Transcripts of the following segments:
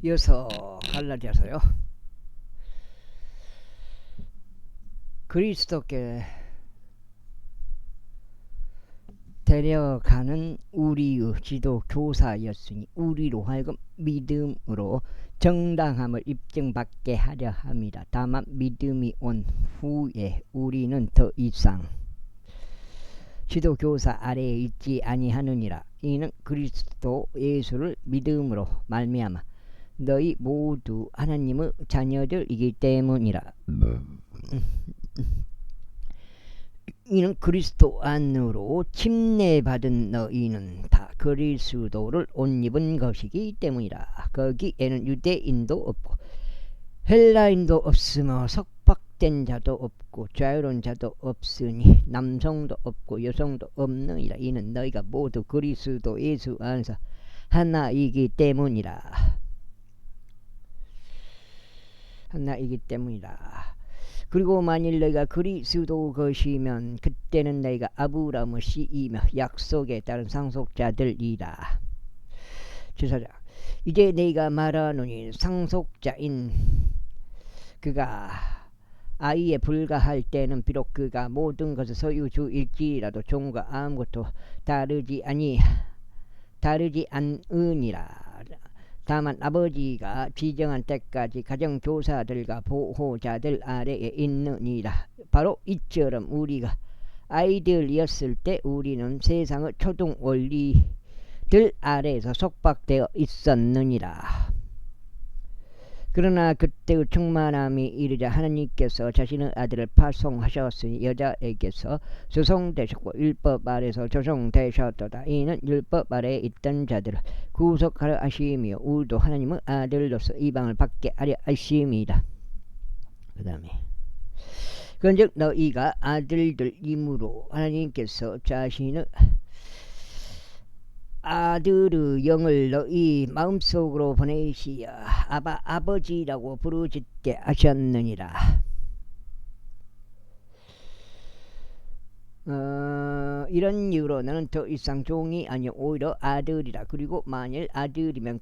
이어서 갈라디아서요. 그리스도께 데려가는 우리의 지도 교사였으니 우리로 하여금 믿음으로 정당함을 입증받게 하려 합니다. 다만 믿음이 온 후에 우리는 더 이상 지도 교사 아래에 있지 아니하느니라. 이는 그리스도 예수를 믿음으로 말미암아 너희 모두 하나님의 자녀들이기 때문이라. 이는 그리스도 안으로 침례받은 너희는 다 그리스도를 옷 입은 것이기 때문이라. 거기에는 유대인도 없고 헬라인도 없으며 속박된 자도 없고 자유로운 자도 없으니 남성도 없고 여성도 없느니라. 이는 너희가 모두 그리스도 예수 안에서 하나이기 때문이라. 하나이기 때문이라. 그리고 만일 너희가 그리스도 것이면 그때는 너희가 아브라함의 씨이며 약속에 따른 상속자들이라. 주사자 이제 너희가 말하노니 상속자인 그가 아이에 불과할 때는 비록 그가 모든 것을 소유주일지라도 종과 아무것도 다르지 않으니라. 다만 아버지가 지정한 때까지 가정교사들과 보호자들 아래에 있느니라. 바로 이처럼 우리가 아이들이었을 때 우리는 세상의 초등 원리들 아래에서 속박되어 있었느니라. 그러나 그때의 충만함이 이르자 하나님께서 자신의 아들을 파송하셨으니 여자에게서 조성되셨고 율법 아래서 조성되셨도다. 이는 율법 아래에 있던 자들을 구속하려 하심이요 우리도 하나님의 아들로서 이방을 받게 하려 하심이다. 그 다음에 그런즉 너희가 아들들이므로 하나님께서 자신의 아들의 영을 너희 마음속으로 보내시어 아버지라고 부르짖게 하셨느니라. 이런 이유로 너는 더 이상 종이 아니요 오히려 아들이라. 그리고 만일 아들이면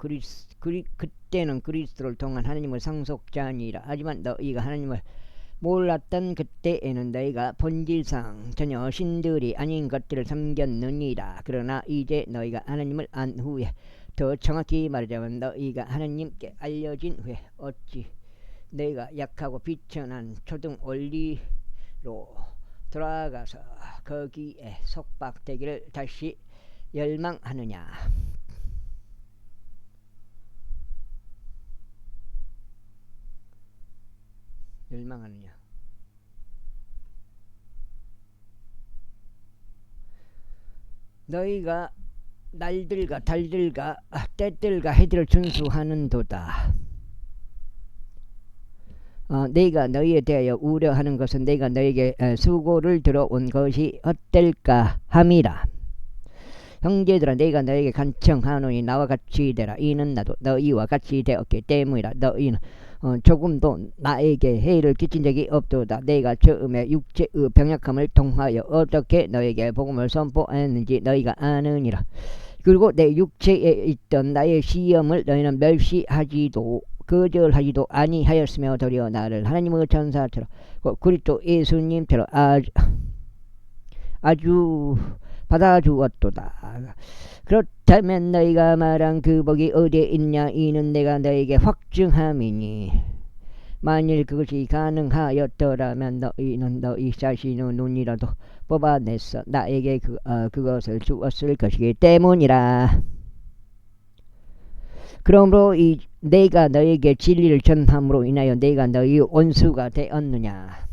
그때는 그리스도를 통한 하나님의 상속자니라. 하지만 너희가 하나님을 몰랐던 그때에는 너희가 본질상 전혀 신들이 아닌 것들을 섬겼느니라. 그러나 이제 너희가 하나님을 안 후에, 더 정확히 말하자면 너희가 하나님께 알려진 후에 어찌 너희가 약하고 비천한 초등 원리로 돌아가서 거기에 속박되기를 다시 열망하느냐. 너희가 날들과 달들과 때들과 해들을 준수하는도다. 내가 너희에 대하여 우려하는 것은 내가 너희에게 수고를 들어온 것이 헛될까 함이라. 형제들아 내가 너희에게 간청하노니 나와 같이 되라. 이는 나도 너희와 같이 되었기 때문이라. 너희는 조금도 나에게 해를 끼친 적이 없도다. 내가 처음에 육체의 병약함을 통하여 어떻게 너에게 복음을 선포했는지 너희가 아느니라. 그리고 내 육체에 있던 나의 시험을 너희는 멸시하지도 거절하지도 아니하였으며 도리어 나를 하나님의 천사처럼 그리스도 예수님처럼 아주 받아주었도다. 그렇다면 너희가 말한 그 복이 어디에 있냐. 이는 내가 너에게 확증함이니 만일 그것이 가능하였더라면 너희는 너희 자신의 눈이라도 뽑아내서 나에게 그것을 주었을 것이기 때문이라. 그러므로 내가 너에게 진리를 전함으로 인하여 내가 너희 원수가 되었느냐.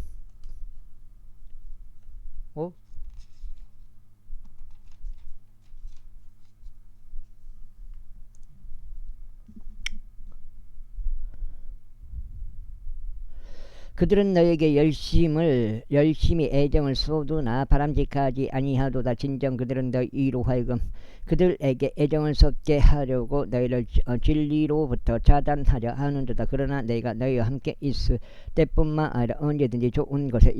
그들은 너에게 열심히 애정을 쏟으나 바람직하지 아니하도다. 진정 그들은 너희로 하여금 그들에게 애정을 쏟게 하려고 너희를 진리로부터 차단하려 하는도다. 그러나 내가 너희와 함께 있을 때뿐만 아니라 언제든지 좋은 것에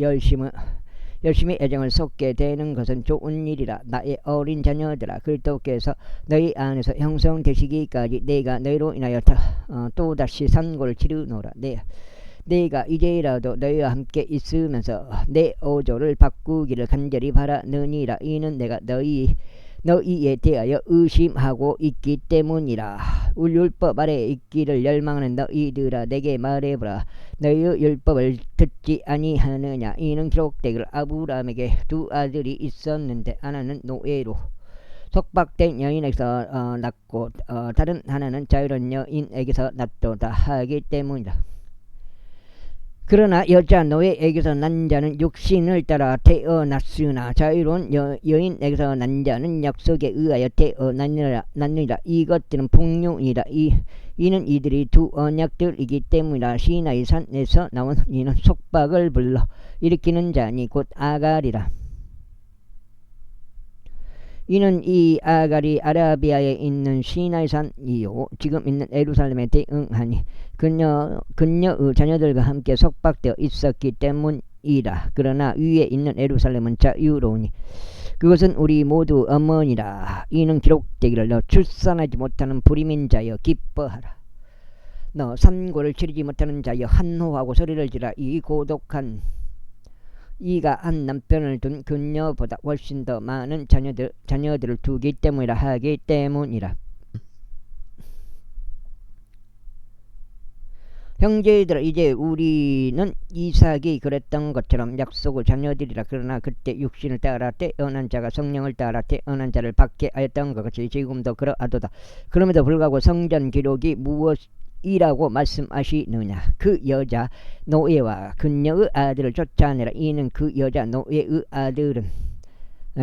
열심히 애정을 쏟게 되는 것은 좋은 일이라. 나의 어린 자녀들아, 그리스도께서 너희 안에서 형성되시기까지 내가 너희로 인하여 또다시 산고를 치르노라. 내가 이제라도 너희와 함께 있으면서 내 어조를 바꾸기를 간절히 바라느니라. 이는 내가 너희에 대하여 의심하고 있기 때문이라. 율법 아래에 있기를 열망하는 너희들아, 내게 말해보라. 너희의 율법을 듣지 아니하느냐. 이는 기록되기를 아브라함에게 두 아들이 있었는데 하나는 노예로 속박된 여인에게서 낳고 다른 하나는 자유로운 여인에게서 낳도다 하기 때문이다. 그러나 여자 노예에게서 난 자는 육신을 따라 태어났으나 자유로운 여인에게서 난 자는 약속에 의하여 태어났느니라. 이것들은 풍요이다. 이는 이들이 두 언약들이기 때문이라. 시나이 산에서 나온 이는 속박을 불러 일으키는 자니 곧 아갈이라. 이는 이 아갈이 아라비아에 있는 시나이산이요 지금 있는 예루살렘에 대응하니 그녀의 자녀들과 함께 속박되어 있었기 때문이라. 그러나 위에 있는 예루살렘은 자유로우니 그것은 우리 모두 어머니라. 이는 기록되기를 너 출산하지 못하는 불임인 자여 기뻐하라. 너 산고를 치르지 못하는 자여 한호하고 소리를 지라. 이 고독한 이가 한 남편을 둔 그녀보다 훨씬 더 많은 자녀들을 두기 때문이라 하기 때문이라. 형제들아, 이제 우리는 이삭이 그랬던 것처럼 약속의 자녀들이라. 그러나 그때 육신을 따라 태어난 자가 성령을 따라 태어난 자를 받게 하였던 것 같이 지금도 그러하도다. 그럼에도 불구하고 성전 기록이 무엇이라고 말씀하시느냐. 그 여자 노예와 그녀의 아들을 쫓아내라. 이는 그 여자 노예의 아들은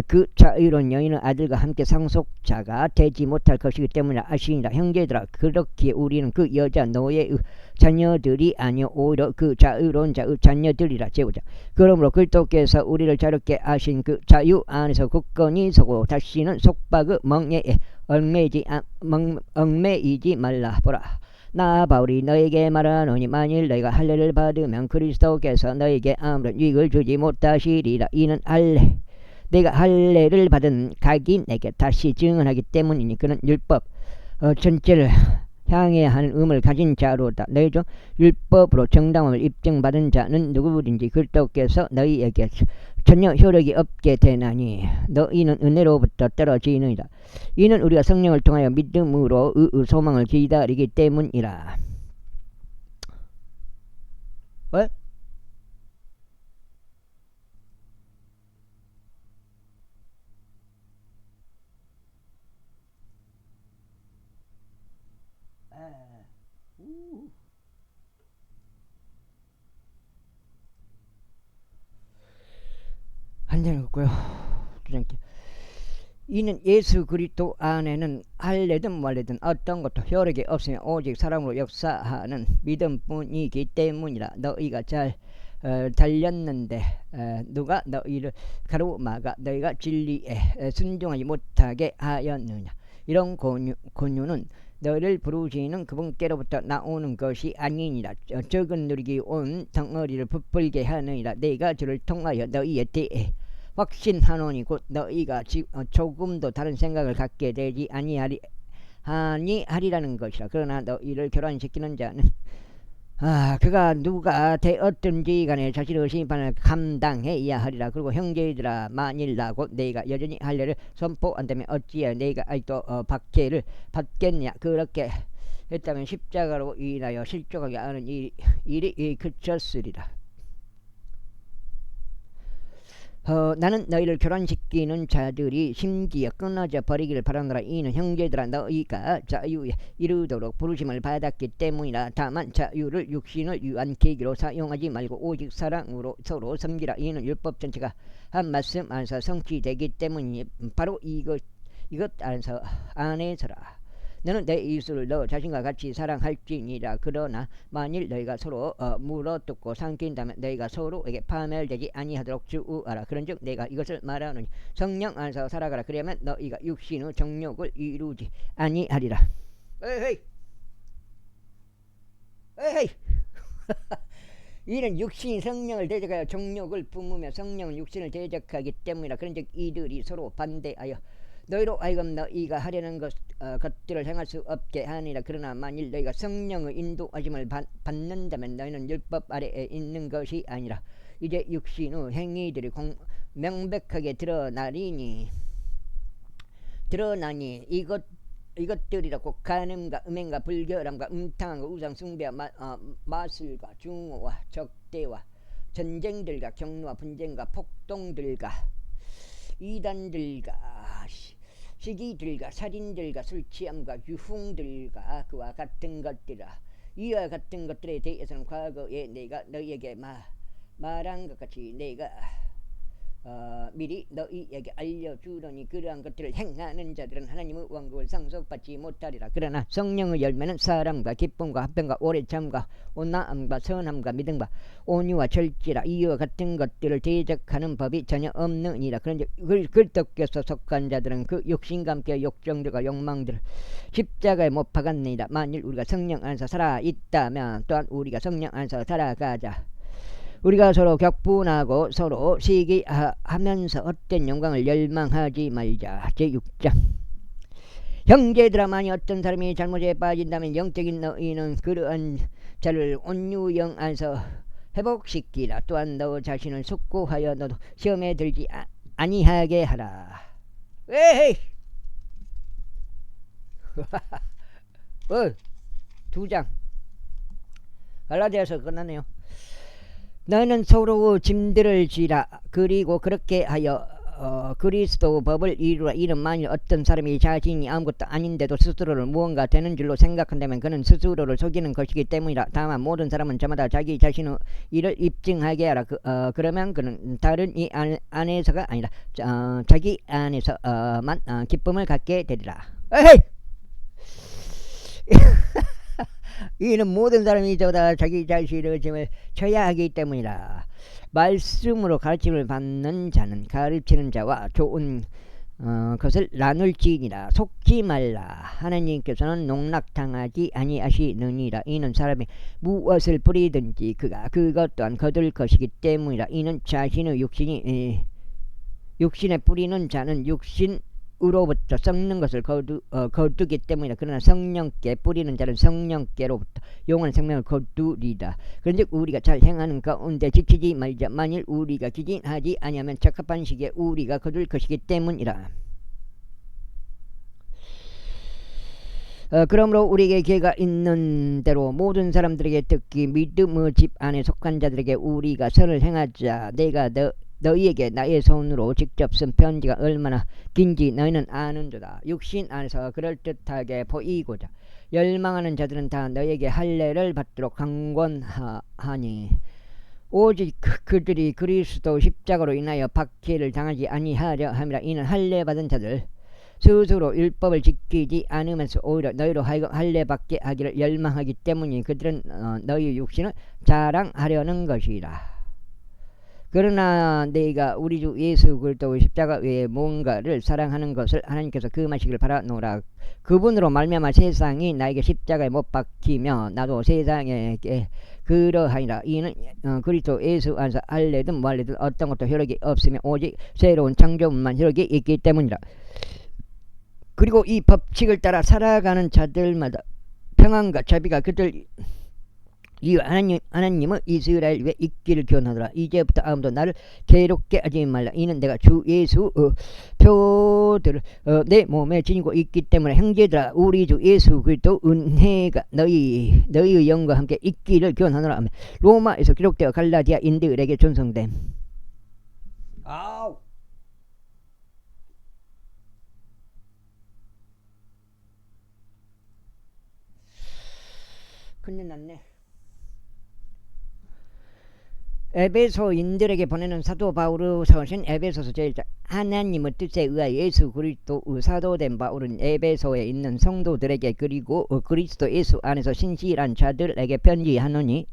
그 자유로운 여인의 아들과 함께 상속자가 되지 못할 것이기 때문에 아시니라. 형제들아, 그렇기에 우리는 그 여자 노예의 자녀들이 아니요 오히려 그 자유로운 자의 자녀들이라. 제보자. 그러므로 그리스도께서 우리를 자유롭게 하신 그 자유 안에서 굳건히 서고 다시는 속박의 멍에에 얽매이지 말라. 보라, 나 바울이 너에게 말하노니 만일 너희가 할례를 받으면 그리스도께서 너에게 아무런 유익을 주지 못하시리라. 이는 내가 할례를 받은 각이 내게 다시 증언하기 때문이니 그는 율법 전체를 향해야 하는 의무를 가진 자로다. 너희 중 율법으로 정당함을 입증받은 자는 누구든지 그리스도께서 너희에게 전혀 효력이 없게 되나니 너희는 은혜로부터 떨어지느니라. 이는 우리가 성령을 통하여 믿음으로 의 소망을 기다리기 때문이라. 왜? 한잔 걷고요. 이는 예수 그리스도 안에는 할례든 말례든 어떤 것도 효력이 없으며 오직 사람으로 역사하는 믿음뿐이기 때문이라. 너희가 잘 달렸는데 누가 너희를 가로막아 너희가 진리에 순종하지 못하게 하였느냐. 이런 권유는 너희를 부르시는 그분께로부터 나오는 것이 아니니라. 적은 누리기 온 덩어리를 부풀게 하느니라. 내가 주를 통하여 너희에 대해 확신하노니 곧 너희가 조금도 다른 생각을 갖게 되지 아니하리라는 것이라. 그러나 너희를 교란시키는 자는 그가 누가 되었든지 간에 자신의 심판을 감당해야 하리라. 그리고 형제들아, 만일 나고 내가 여전히 할례를 선포한다면 어찌하여 내가 아직도 박해를 받겠냐. 그렇게 했다면 십자가로 인하여 실족하게 하는 일이 그쳤으리라. 나는 너희를 교란시키는 자들이 심지어 끊어져 버리기를 바라노라. 이는 형제들아, 너희가 자유에 이르도록 부르심을 받았기 때문이라. 다만 자유를 육신을 유한 계기로 사용하지 말고 오직 사랑으로 서로 섬기라. 이는 율법 전체가 한 말씀 안에서 성취되기 때문이니 바로 이것 안에서라. 너는 내 이웃을 너 자신과 같이 사랑할지니라. 그러나 만일 너희가 서로 물어뜯고 삼킨다면 너희가 서로에게 파멸되지 아니하도록 주의하라. 그런즉 내가 이것을 말하노니 성령 안에서 살아가라. 그러면 너희가 육신의 정욕을 이루지 이는 육신이 성령을 대적하여 정욕을 뿜으며 성령은 육신을 대적하기 때문이라. 그런즉 이들이 서로 반대하여 너희로 하여금 너희가 하려는 것들을 행할 수 없게 하니라. 그러나 만일 너희가 성령의 인도하심을 받는다면 너희는 율법 아래에 있는 것이 아니라 이제 육신의 행위들이 명백하게 드러나니 이것들이라고 간음과 음행과 불결함과 음탕함과 우상 숭배와 마술과 중호와 적대와 전쟁들과 경노와 분쟁과 폭동들과 이단들과 시기들과 살인들과 술취함과 유흥들과 그와 같은 것들아. 이와 같은 것들에 대해서는 과거에 내가 너희에게 말한 것 같이 내가 미리 너희에게 알려주더니 그러한 것들을 행하는 자들은 하나님의 왕국을 상속받지 못하리라. 그러나 성령의 열매는 사랑과 기쁨과 화평과 오래 참과 온화함과 선함과 믿음과 온유와 절제라. 이와 같은 것들을 대적하는 법이 전혀 없느니라. 그런데 그리스도께서 속한 자들은 그 육신과 함께 욕정들과 욕망들을 십자가에 못 박았느니라. 만일 우리가 성령 안에서 살아있다면 또한 우리가 성령 안에서 살아가자. 우리가 서로 격분하고 서로 시기하면서 헛된 영광을 열망하지 말자. 제6장. 형제들아, 만일 어떤 사람이 잘못에 빠진다면 영적인 너희는 그러한 자를 온유영 안에서 회복시키라. 또한 너 자신을 숙고하여 너도 시험에 들지 아니하게 하라. 에이! 2장. 갈라디아서 끝났네요. 너는 서로 짐들을 지라. 그리고 그렇게 하여 그리스도 법을 이루라. 이는 만일 어떤 사람이 자신이 아무것도 아닌데도 스스로를 무언가 되는 줄로 생각한다면 그는 스스로를 속이는 것이기 때문이라. 다만 모든 사람은 저마다 자기 자신의 일을 입증하게 하라. 그러면 그는 다른 이 안에서가 아니라 자기 안에서만 기쁨을 갖게 되리라. 에헤이! 이는 모든 사람이 저보다 자기 자신의 짐을 져야 하기 때문이라. 말씀으로 가르침을 받는 자는 가르치는 자와 좋은 것을 나눌지니라. 속지 말라. 하나님께서는 농락당하지 아니하시느니라. 이는 사람이 무엇을 뿌리든지 그가 그것 또한 거둘 것이기 때문이라. 이는 자신의 육신에 뿌리는 자는 육신으로부터 썩는 것을 거두기 때문이라. 그러나 성령께 뿌리는 자는 성령께로부터 영원한 생명을 거두리다. 그런즉 우리가 잘 행하는 가운데 지키지 말자. 만일 우리가 기진하지 아니하면 적합한 시기에 우리가 거둘 것이기 때문이라. 그러므로 우리에게 기회가 있는 대로 모든 사람들에게 특히 믿음의 집 안에 속한 자들에게 우리가 선을 행하자. 내가 너희에게 나의 손으로 직접 쓴 편지가 얼마나 긴지 너희는 아는도다. 육신 안에서 그럴듯하게 보이고자 열망하는 자들은 다 너희에게 할례를 받도록 강권하니 오직 그들이 그리스도 십자가로 인하여 박해를 당하지 아니하려 함이라. 이는 할례 받은 자들 스스로 율법을 지키지 않으면서 오히려 너희로 하여금 할례 받게 하기를 열망하기 때문이니 그들은 너희 육신을 자랑하려는 것이라. 그러나 내가 우리 주 예수 그리스도의 십자가 외에 뭔가를 사랑하는 것을 하나님께서 금하시기를 바라노라. 그분으로 말미암아 세상이 나에게 십자가에 못 박히며 나도 세상에게 그러하니라. 이는 그리스도 예수 안에서 할례든 무할례든 어떤 것도 효력이 없으며 오직 새로운 창조물만 효력이 있기 때문이라. 그리고 이 법칙을 따라 살아가는 자들마다 평안과 자비가 그들 이 하나님은 이스라엘 위에 있기를 기원하더라. 이제부터 아무도 나를 괴롭게 하지 말라. 이는 내가 주 예수 표들을 내 몸에 지니고 있기 때문에 형제들아, 우리 주 예수 그리스도 은혜가 너희의 영과 함께 있기를 기원하노라. 로마에서 기록되어 갈라디아인들에게 전송됨. 아우. 큰일 났네. 에베소인들에게 보내는 사도 바울의 서신 에베소서 제1장. 하나님의 뜻에 의하여 예수 그리스도의 사도된 바울은 에베소에 있는 성도들에게 그리고 그리스도 예수 안에서 신실한 자들에게 편지하노니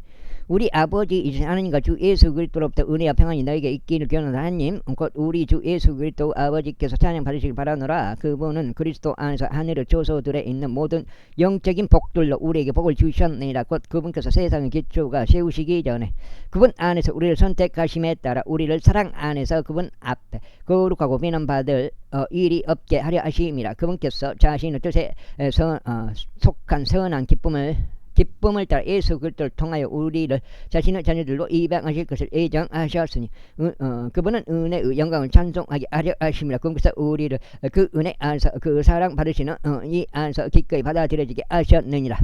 우리 아버지 이신 하나님과 주 예수 그리스도로부터 은혜와 평안이 너에게 있기를 기원하는 하나님 곧 우리 주 예수 그리스도 아버지께서 찬양 받으시길 바라노라. 그분은 그리스도 안에서 하늘의 조소들에 있는 모든 영적인 복들로 우리에게 복을 주셨느니라. 곧 그분께서 세상의 기초가 세우시기 전에 그분 안에서 우리를 선택하심에 따라 우리를 사랑 안에서 그분 앞에 거룩하고 비난받을 일이 없게 하려 하심이라. 그분께서 자신의 뜻에 속한 선한 기쁨을 따라 예수 그리스도를 통하여 우리를 자신의 자녀들로 입양하실 것을 예정하셨으니 그분은 은혜의 영광을 찬송하게 하려 하심이라. 그분께서 우리를 그 은혜 안에서 그 사랑 받으시는 이 안에서 기꺼이 받아들여지게 하셨느니라.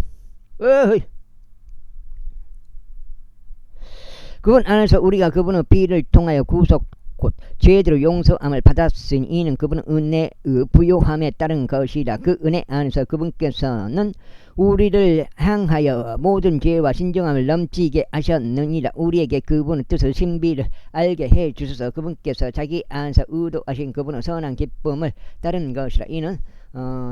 그분 안에서 우리가 그분의 피를 통하여 구속 곧 죄대로 용서함을 받았으니 이는 그분은 은혜의 부요함에 따른 것이라. 그 은혜 안에서 그분께서는 우리를 향하여 모든 죄와 신정함을 넘치게 하셨느니라. 우리에게 그분의 뜻을 신비를 알게 해 주셔서 그분께서 자기 안에서 의도하신 그분의 선한 기쁨을 따른 것이라. 이는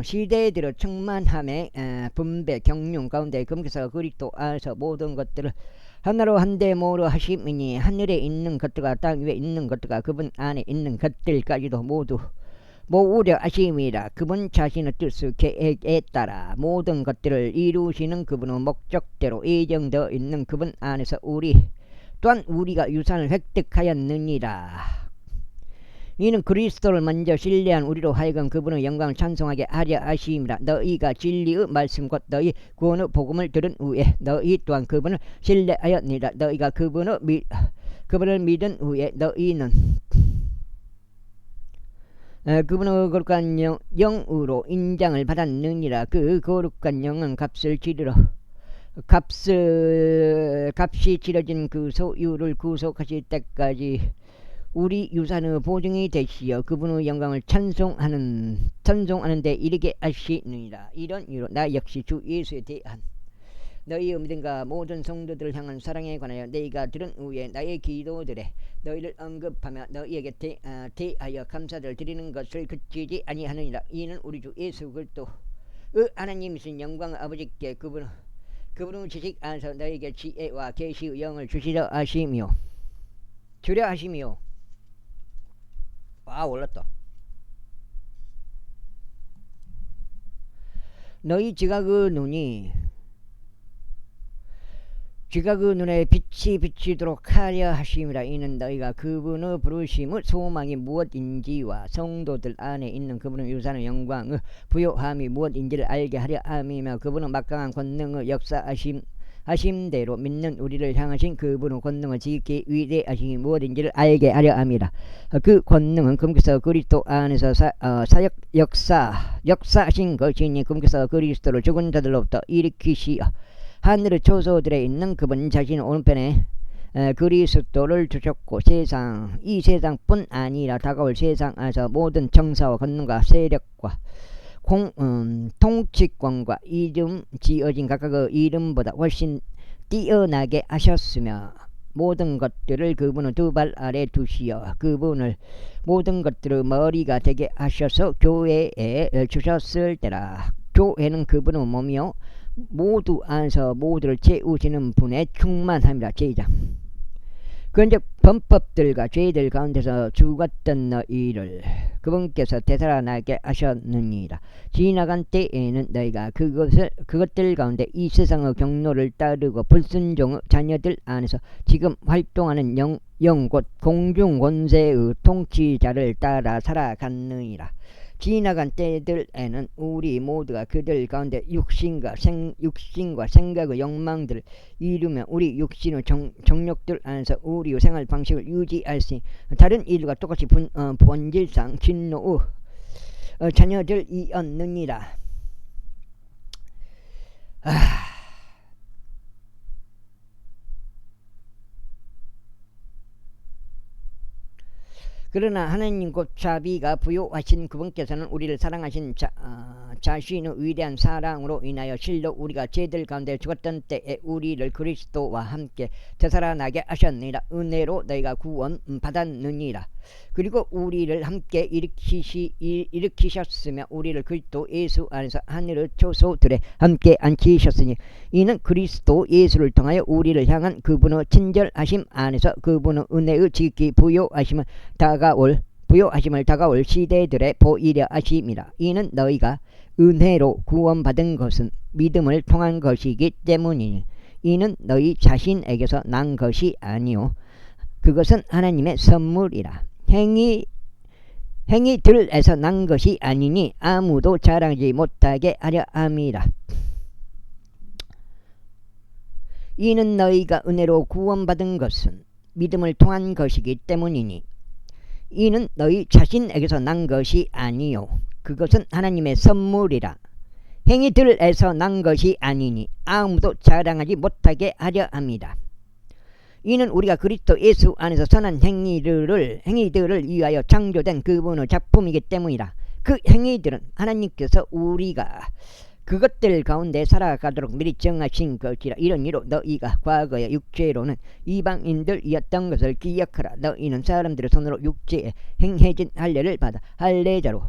시대대로 충만함의 분배 경륜 가운데 그분께서 그리스도 안에서 모든 것들을 하나로 한데모로 하심이니 하늘에 있는 것들과 땅 위에 있는 것들과 그분 안에 있는 것들까지도 모두 모으려 하심이라. 그분 자신의 뜻의 계획에 따라 모든 것들을 이루시는 그분의 목적대로 예정되어 있는 그분 안에서 우리 또한 우리가 유산을 획득하였느니라. 이는 그리스도를 먼저 신뢰한 우리로 하여금 그분의 영광을 찬송하게 하려 하심이라. 너희가 진리의 말씀 곧 너희 구원의 복음을 들은 후에 너희 또한 그분을 신뢰하였느니라. 너희가 그분을 믿은 후에 너희는 그분의 거룩한 영으로 인장을 받았느니라. 그 거룩한 영은 값이 치러진 그 소유를 구속하실 때까지 우리 유산의 보증이 되시어 그분의 영광을 찬송하는 데 이르게 하시느니라. 이런 이유로 나 역시 주 예수에 대한 너희의 믿음과 모든 성도들을 향한 사랑에 관하여 너희가 들은 후에 나의 기도들에 너희를 언급하며 너희에게 대하여 감사를 드리는 것을 그치지 아니하느니라. 이는 우리 주 예수 그리스도의 하나님이신 영광 아버지께 그분의 지식 안에서 너희에게 지혜와 계시의 영을 주려 하시며 올랐다. 너희 지각의 눈에 빛이 비치도록 하려 하심이라. 이는 너희가 그분의 부르심의 소망이 무엇인지와 성도들 안에 있는 그분의 유산의 영광의 부요함이 무엇인지를 알게 하려 함이며 그분의 막강한 권능의 역사하심대로 믿는 우리를 향하신 그분의 권능을 지극히 위대하심이 무엇인지를 알게 하려 함이라. 그 권능은 그분께서 그리스도 안에서 역사하신 것이니 그분께서 그리스도를 죽은 자들로부터 일으키시어 하늘의 초소들에 있는 그분 자신의 오른편에 그리스도를 주셨고 이 세상뿐 아니라 다가올 세상 안에서 모든 정사와 권능과 세력과 통치권과 이름 지어진 각각의 이름보다 훨씬 뛰어나게 하셨으며 모든 것들을 그분의 두 발 아래 두시어 그분을 모든 것들의 머리가 되게 하셔서 교회에 주셨을 때라. 교회는 그분의 몸이요 모두 안에서 모두를 채우시는 분의 충만함이라. 제2장 그런즉 범법들과 죄들 가운데서 죽었던 너희를 그분께서 되살아나게 하셨느니라. 지나간 때에는 너희가 그것들 가운데 이 세상의 경로를 따르고 불순종의 자녀들 안에서 지금 활동하는 영 곧 공중 권세의 통치자를 따라 살아갔느니라. 지나간 때들에는 우리 모두가 그들 가운데 육신과 생각의 욕망들을 이루며 우리 육신의 정욕들 안에서 우리의 생활 방식을 유지할 수 있는 다른 이들과 똑같이 본질상 진노의 자녀들이었느니라. 그러나 하나님 곧 자비가 부요하신 그분께서는 우리를 사랑하신 자신의 위대한 사랑으로 인하여 실로 우리가 죄들 가운데 죽었던 때에 우리를 그리스도와 함께 되살아나게 하셨느니라. 은혜로 너희가 구원 받았느니라. 그리고 우리를 함께 일으키셨으며 우리를 그리스도 예수 안에서 하늘의 초소들에 함께 앉히셨으니 이는 그리스도 예수를 통하여 우리를 향한 그분의 친절하심 안에서 그분의 은혜의 지극히 부요하심을 다가올 시대들에 보이려 하심이라. 이는 너희가 은혜로 구원받은 것은 믿음을 통한 것이기 때문이니 이는 너희 자신에게서 난 것이 아니요 그것은 하나님의 선물이라. 행위들에서 난 것이 아니니 아무도 자랑하지 못하게 하려 함이라. 이는 너희가 은혜로 구원받은 것은 믿음을 통한 것이기 때문이니 이는 너희 자신에게서 난 것이 아니요 그것은 하나님의 선물이라. 행위들에서 난 것이 아니니 아무도 자랑하지 못하게 하려 합니다. 이는 우리가 그리스도 예수 안에서 선한 행위들을 위하여 창조된 그분의 작품이기 때문이라. 그 행위들은 하나님께서 우리가 그것들 가운데 살아가도록 미리 정하신 것이라. 이런 이로 너희가 과거에 육체로는 이방인들이었던 것을 기억하라. 너희는 사람들의 손으로 육체에 행해진 할례를 받아 할례자로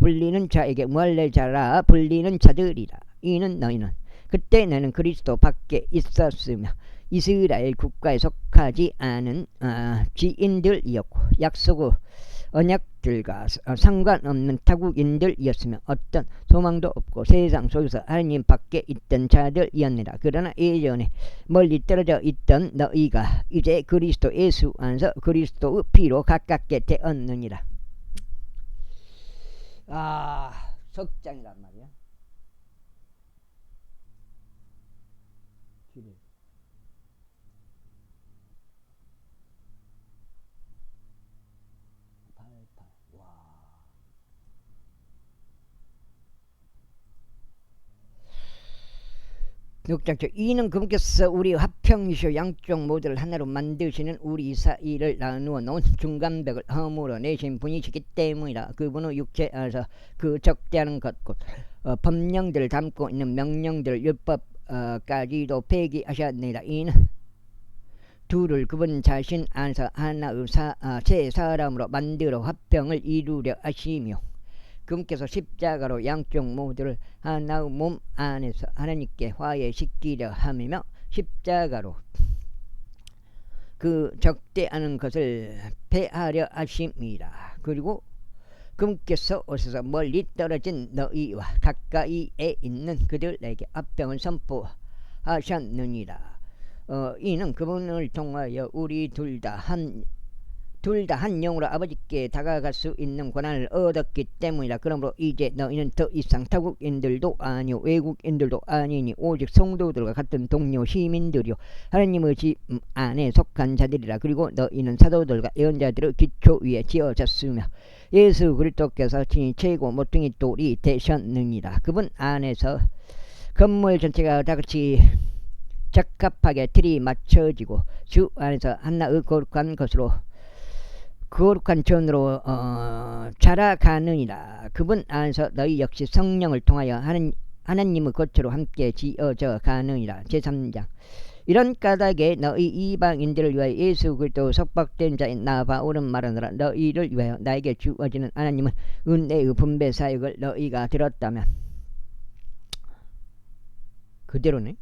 불리는 자에게 무할례자라 불리는 자들이라. 이는 너희는 그때 너는 그리스도 밖에 있었으며 이스라엘 국가에 속하지 않은 지인들이었고 약속의 언약들과 상관없는 타국인들이었으며 어떤 소망도 없고 세상 속에서 하나님 밖에 있던 자들이었느라. 그러나 예전에 멀리 떨어져 있던 너희가 이제 그리스도 예수 안에서 그리스도의 피로 가깝게 되었느니라. 석장이란 말이야. 육장초 이는 그분께서 우리 화평이시오 양쪽 모두를 하나로 만드시는 우리 사이를 나누어 놓은 중간벽을 허물어 내신 분이시기 때문이라. 그분의 육체 안에서 그 적대하는 것 곧 법령들을 담고 있는 명령들 율법까지도 폐기하셨느니라. 이는 둘을 그분 자신 안에서 하나의 새 사람으로 만들어 화평을 이루려 하시며 그분께서 십자가로 양쪽 모두를 하나의 몸 안에서 하나님께 화해시키려 하며 십자가로 그 적대하는 것을 폐하려 하심이라. 그리고 그분께서 오셔서 멀리 떨어진 너희와 가까이에 있는 그들에게 화평을 선포하셨느니라. 이는 그분을 통하여 우리 둘 다 한 영으로 아버지께 다가갈 수 있는 권한을 얻었기 때문이라. 그러므로 이제 너희는 더 이상 타국인들도 아니요 외국인들도 아니니 오직 성도들과 같은 동료 시민들이요 하나님의 집 안에 속한 자들이라. 그리고 너희는 사도들과 예언자들의 기초 위에 지어졌으며 예수 그리스도께서 친히 최고 모퉁이 돌이 되셨느니라. 그분 안에서 건물 전체가 다같이 적합하게 틀이 맞춰지고 주 안에서 하나의 거룩한 것으로 거룩한 전으로 자라가느니라. 그분 안에서 너희 역시 성령을 통하여 하나님의 것으로 함께 지어져 가느니라. 제3장 이런 까닭에 너희 이방인들을 위하여 예수 그리스도 속박된 자인 나 바울은 말하노라. 너희를 위하여 나에게 주어지는 하나님의 은혜의 분배 사역을 너희가 들었다면 그대로네.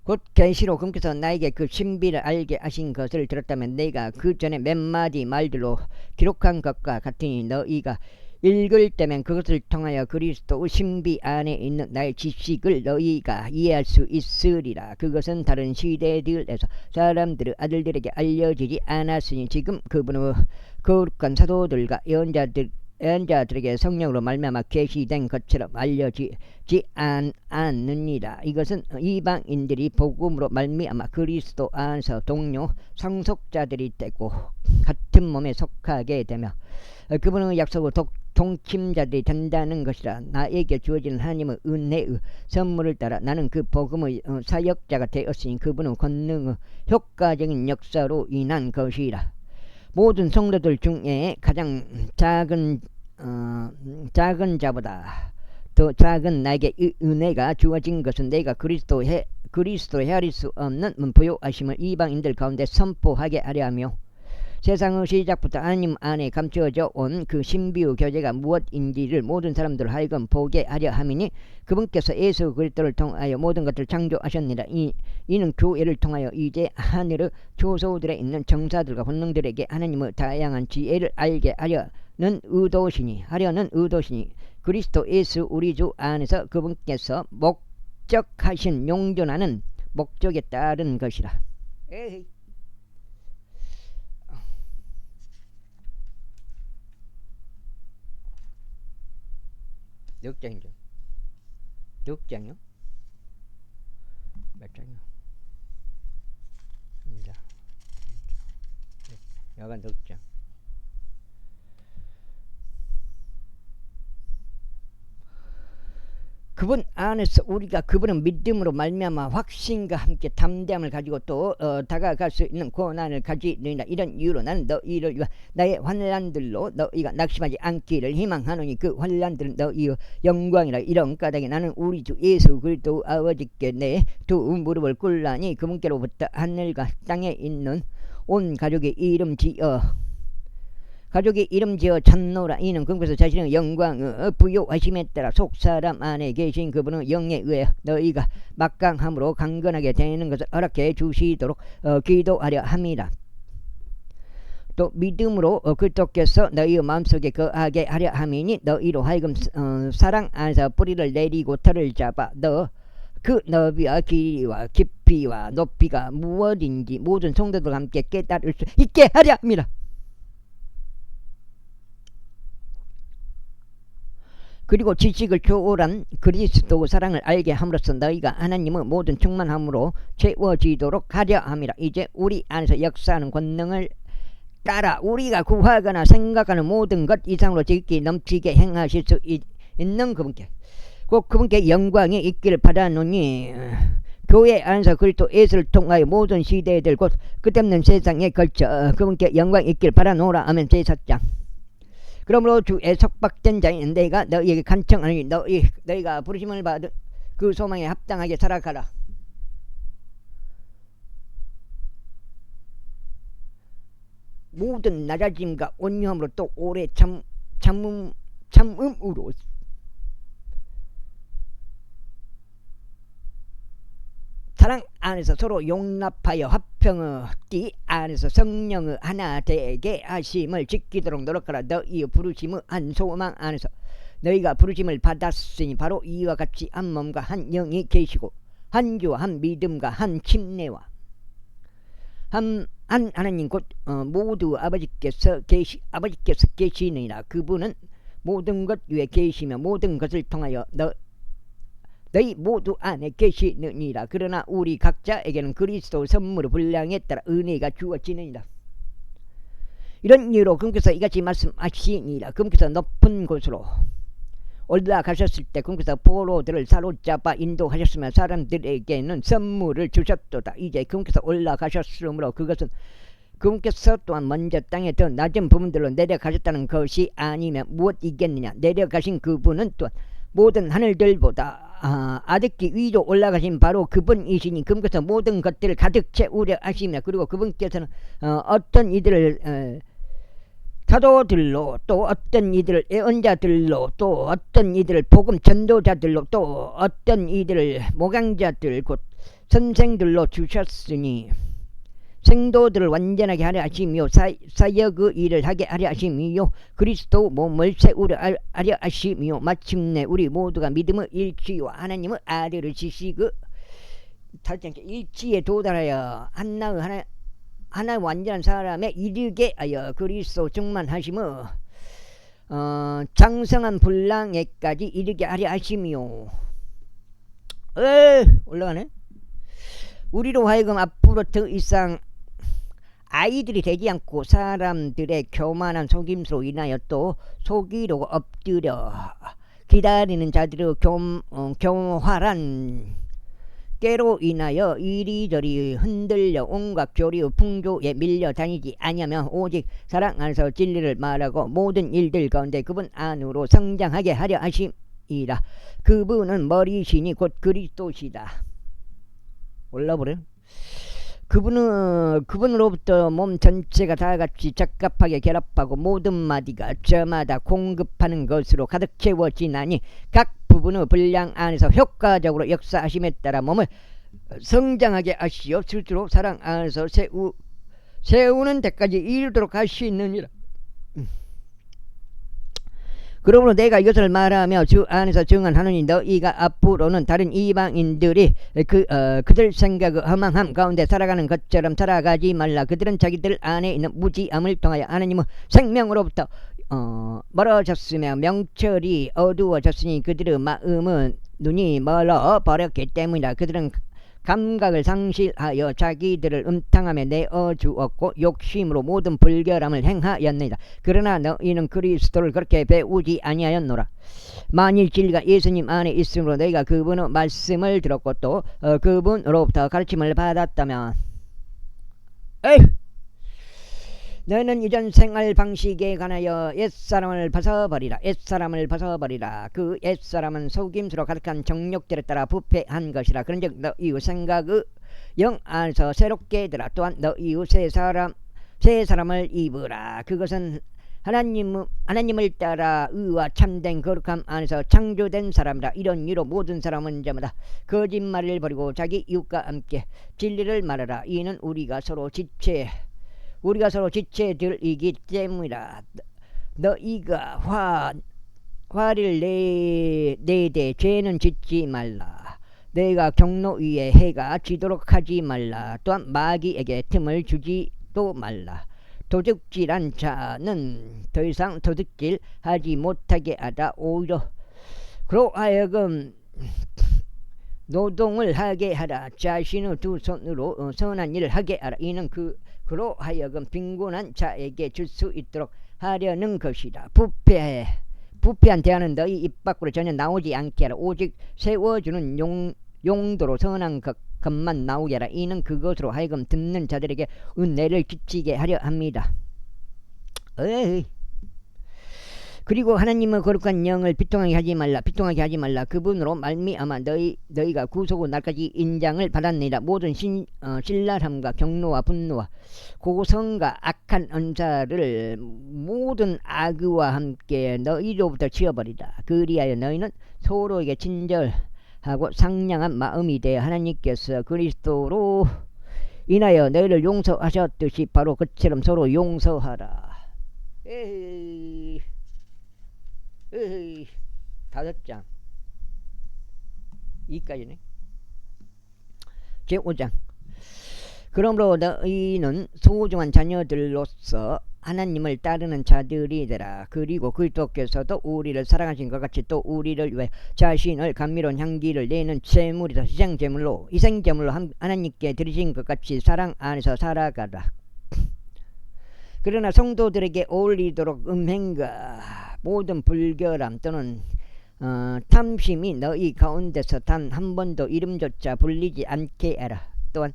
곧 계시로 그분께서 나에게 그 신비를 알게 하신 것을 들었다면 내가 그 전에 몇 마디 말들로 기록한 것과 같으니 너희가 읽을 때면 그것을 통하여 그리스도의 신비 안에 있는 나의 지식을 너희가 이해할 수 있으리라. 그것은 다른 시대들에서 사람들의 아들들에게 알려지지 않았으니 지금 그분의 거룩한 사도들과 예언자들에게 성령으로 말미암아 계시된 것처럼 알려지지 않느니라. 이것은 이방인들이 복음으로 말미암아 그리스도 안에서 동료 상속자들이 되고 같은 몸에 속하게 되며 그분의 약속을 동침자들이 된다는 것이라. 나에게 주어지는 하나님의 은혜의 선물을 따라 나는 그 복음의 사역자가 되었으니 그분의 권능의 효과적인 역사로 인한 것이라. 모든 성도들 중에 가장 작은 작은 자보다 더 작은 나에게 은혜가 주어진 것은 내가 그리스도 헤아릴 수 없는 부요하심을 이방인들 가운데 선포하게 하려 하며 세상의 시작부터 하나님 안에 감추어져 온 그 신비의 교제가 무엇인지를 모든 사람들 하여금 보게 하려 함이니 그분께서 예수 그리스도를 통하여 모든 것을 창조하셨느니라. 이는 교회를 통하여 이제 하늘의 초소들에 있는 정사들과 권능들에게 하나님의 다양한 지혜를 알게 하려는 의도시니 그리스도 예수 우리 주 안에서 그분께서 목적하신 용전하는 목적에 따른 것이라. 에이. 6장이죠. 6장이요? 몇 장이요? 자, 여간 6장. 그분 안에서 우리가 그분은 믿음으로 말미암아 확신과 함께 담대함을 가지고 또 다가갈 수 있는 고난을 가지느니라. 이런 이유로 나는 너희를 위하 나의 환난들로 너희가 낙심하지 않기를 희망하노니 그 환난들은 너희의 영광이라. 이런 까닭에 나는 우리 주 예수 그리스도 아버지께 내 두 무릎을 꿇라니 그분께로부터 하늘과 땅에 있는 온 가족의 이름 지어 찾노라. 이는 그분께서 자신의 영광을 부요하심에 따라 속사람 안에 계신 그분의 영에 의해 너희가 막강함으로 강건하게 되는 것을 허락해 주시도록 기도하려 함이라. 또 믿음으로 그리스도께서 너희의 마음속에 거하게 하려 함이니 너희로 하여금 사랑 안에서 뿌리를 내리고 털을 잡아 그 너비와 길이와 깊이와 높이가 무엇인지 모든 성도들과 함께 깨달을 수 있게 하려 함이라. 그리고 지식을 초월한 그리스도 사랑을 알게 함으로써 너희가 하나님의 모든 충만함으로 채워지도록 하려 함이라. 이제 우리 안에서 역사하는 권능을 따라 우리가 구하거나 생각하는 모든 것 이상으로 지극히 넘치게 행하실 수 있는 그분께 꼭 그분께 영광이 있기를 바라노니 교회 안에서 그리스도 예수를 통하여 모든 시대들 곧 끝없는 세상에 걸쳐 그분께 영광이 있기를 바라노라. 아멘. 제4장. 그러므로 주의 속박된 자인 내가 너희에게 간청하니 너희가 부르심을 받은 그 소망에 합당하게 살아가라. 모든 낮아짐과 온유함으로 또 오래 참음으로 사랑 안에서 서로 용납하여 화평의 띠 안에서 성령의 하나 되게 하심을 지키도록 노력하라. 너희의 부르심의 한 소망 안에서 너희가 부르심을 받았으니 바로 이와 같이 한 몸과 한 영이 계시고 한 주와 한 믿음과 한 침례와 한 하나님 곧 모두 아버지께서 계시느니라. 그분은 모든 것 위에 계시며 모든 것을 통하여 너희 모두 안에 계시느니라. 그러나 우리 각자에게는 그리스도 선물의 분량에 따라 은혜가 주어지느니라. 이런 이유로 그분께서 이같이 말씀하시니라. 그분께서 높은 곳으로 올라가셨을 때 그분께서 포로들을 사로잡아 인도하셨으며 사람들에게는 선물을 주셨도다. 이제 그분께서 올라가셨으므로 그것은 그분께서 또한 먼저 땅에 더 낮은 부분들로 내려가셨다는 것이 아니면 무엇이겠느냐. 내려가신 그분은 또한 모든 하늘들보다 아득히 위로 올라가신 바로 그분이시니 그분께서 모든 것들을 가득 채우려 하시며 그리고 그분께서는 어떤 이들을 사도들로 또 어떤 이들을 예언자들로 또 어떤 이들을 복음 전도자들로 또 어떤 이들을 목양자들 곧 선생들로 주셨으니 생도들을 완전하게 하려 하시며 사역의 일을 하게 하려 하시며 그리스도 몸을 세우려 하려 하시며 마침내 우리 모두가 믿음의 일치와 하나님의 아들을 지시고 일치에 도달하여 하나의 완전한 사람에 이르게 하여 그리스도 충만하시며 장성한 분량에까지 이르게 하려 하시며 올라가네. 우리로 하여금 앞으로 더 이상 아이들이 되지 않고 사람들의 교만한 속임수로 인하여 또 속이로 엎드려 기다리는 자들의 교활한 깨로 인하여 이리저리 흔들려 온갖 교리의 풍조에 밀려 다니지 아니하며 오직 사랑 안에서 진리를 말하고 모든 일들 가운데 그분 안으로 성장하게 하려 하심이라. 그분은 머리시니 곧 그리스도시다. 올라보래. 그분으로부터 몸 전체가 다같이 적합하게 결합하고 모든 마디가 저마다 공급하는 것으로 가득 채워지나니 각 부분의 분량 안에서 효과적으로 역사하심에 따라 몸을 성장하게 하시어 스스로 사랑 안에서 세우는 데까지 이르도록 하시느니라. 그러므로 내가 이것을 말하며 주 안에서 증언하노니 너희가 앞으로는 다른 이방인들이 그들 생각의 허망함 가운데 살아가는 것처럼 살아가지 말라. 그들은 자기들 안에 있는 무지함을 통하여 하나님의 생명으로부터 멀어졌으며 명철이 어두워졌으니 그들의 마음은 눈이 멀어 버렸기 때문이다. 그들은 감각을 상실하여 자기들을 음탕함에 내어주었고 욕심으로 모든 불결함을 행하였느니라. 그러나 너희는 그리스도를 그렇게 배우지 아니하였노라. 만일 진리가 예수님 안에 있으므로 너희가 그분의 말씀을 들었고 또 그분으로부터 가르침을 받았다면 너희는 이전 생활 방식에 관하여 옛사람을 벗어버리라. 옛사람을 벗어버리라. 그 옛사람은 속임수로 가득한 정욕들에 따라 부패한 것이라. 그런즉 너희의 생각의 영 안에서 새롭게 되라. 또한 너희의 새 사람을 입으라. 그것은 하나님을 따라 의와 참된 거룩함 안에서 창조된 사람이라. 이런 이유로 모든 사람은 저마다 거짓말을 버리고 자기 이웃과 함께 진리를 말하라. 이는 우리가 서로 지체들이기 때문이라. 너희가 화를 내되 죄는 짓지 말라. 너희가 경로 위에 해가 지도록 하지 말라. 또한 마귀에게 틈을 주지도 말라. 도둑질한 자는 더 이상 도둑질 하지 못하게 하다. 오히려 그로 하여금 노동을 하게 하라. 자신의 두 손으로 선한 일을 하게 하라. 이는 그로 하여금 빈곤한 자에게 줄 수 있도록 하려는 것이다. 부패한 대화는 너희 입 밖으로 전혀 나오지 않게 하라. 오직 세워주는 용도로 선한 것만 나오게 하라. 이는 그것으로 하여금 듣는 자들에게 은혜를 끼치게 하려 합니다. 그리고 하나님의 거룩한 영을 비통하게 하지 말라. 그분으로 말미암아 너희가 구속의 날까지 인장을 받았느니라. 모든 신랄함과 경노와 분노와 고성과 악한 언사를 모든 악의와 함께 너희로부터 지어버리라. 그리하여 너희는 서로에게 친절하고 상냥한 마음이 되어 하나님께서 그리스도로 인하여 너희를 용서하셨듯이 바로 그처럼 서로 용서하라. 5장 2까지네. 제5장. 그러므로 너희는 소중한 자녀들로서 하나님을 따르는 자들이 되라. 그리고 그리스도께서도 우리를 사랑하신 것 같이 또 우리를 위해 자신을 감미로운 향기를 내는 제물이다. 희생제물로 하나님께 드리신 것 같이 사랑 안에서 살아가라. 그러나 성도들에게 어울리도록 음행과 모든 불결함 또는 탐심이 너희 가운데서 단 한 번도 이름조차 불리지 않게 하라. 또한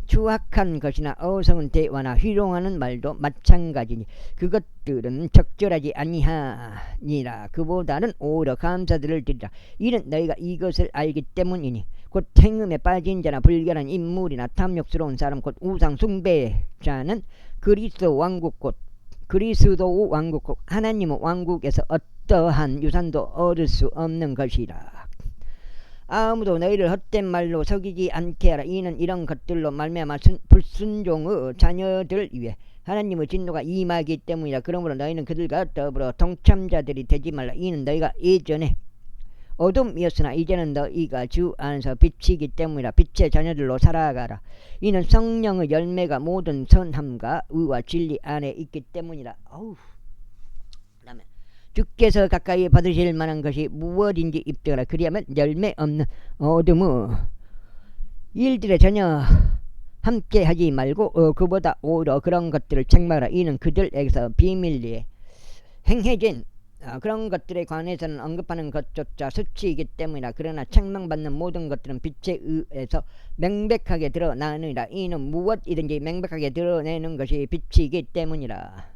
추악한 것이나 어성은 대화나 희롱하는 말도 마찬가지니 그것들은 적절하지 아니하니라. 그보다는 오히려 감사들을 드리라. 이는 너희가 이것을 알기 때문이니 곧 행음에 빠진 자나 불결한 인물이나 탐욕스러운 사람 곧 우상 숭배자는 그리스도 왕국 곧 하나님의 왕국에서 어떠한 유산도 얻을 수 없는 것이라. 아무도 너희를 헛된 말로 속이지 않게 하라. 이는 이런 것들로 말미암아 불순종의 자녀들 위해 하나님의 진노가 임하기 때문이라. 그러므로 너희는 그들과 더불어 동참자들이 되지 말라. 이는 너희가 예전에 어둠이었으나 이제는 너희가 주 안에서 빛이기 때문이라. 빛의 자녀들로 살아가라. 이는 성령의 열매가 모든 선함과 의와 진리 안에 있기 때문이라. 그다음에 주께서 가까이 받으실 만한 것이 무엇인지 입증하라. 그리하면 열매 없는 어둠의 일들에 전혀 함께 하지 말고 그보다 오히려 그런 것들을 책망하라. 이는 그들에게서 비밀리에 행해진 그런 것들에 관해서는 언급하는 것조차 수치이기 때문이라. 그러나 책망받는 모든 것들은 빛에 의해서 명백하게 드러나느니라. 이는 무엇이든지 명백하게 드러내는 것이 빛이기 때문이라.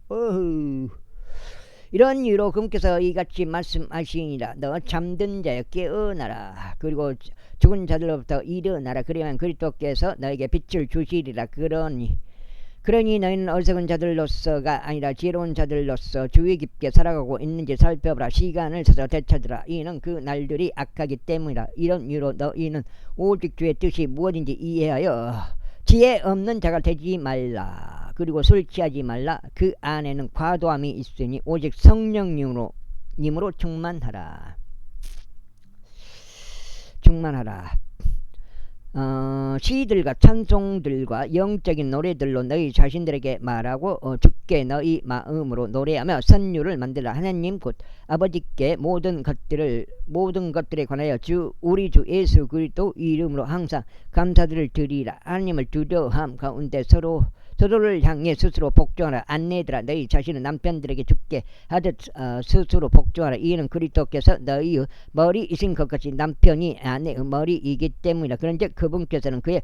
어후. 이런 이유로 그분께서 이같이 말씀하시니라. 너 잠든 자여 깨어나라. 그리고 죽은 자들로부터 일어나라. 그리하면 그리스도께서 너에게 빛을 주시리라. 그러니 너희는 어리석은 자들로서가 아니라 지혜로운 자들로서 주의 깊게 살아가고 있는지 살펴보라. 시간을 써서 되찾으라. 이는 그 날들이 악하기 때문이라. 이런 이유로 너희는 오직 주의 뜻이 무엇인지 이해하여 지혜 없는 자가 되지 말라. 그리고 술 취하지 말라. 그 안에는 과도함이 있으니 오직 성령님으로 충만하라. 시들과 찬송들과 영적인 노래들로 너희 자신들에게 말하고 주께 너희 마음으로 노래하며 선율을 만들라. 하나님 곧 아버지께 모든 것들에 관하여 우리 주 예수 그리스도 이름으로 항상 감사들을 드리라. 하나님을 두려워함 가운데 서로를 향해 스스로 복종하라. 아내들아 너희 자신은 남편들에게 죽게 하듯 스스로 복종하라. 이는 그리스도께서 너희의 머리이신 것 같이 남편이 아내의 머리이기 때문이라. 그런즉 그분께서는 그의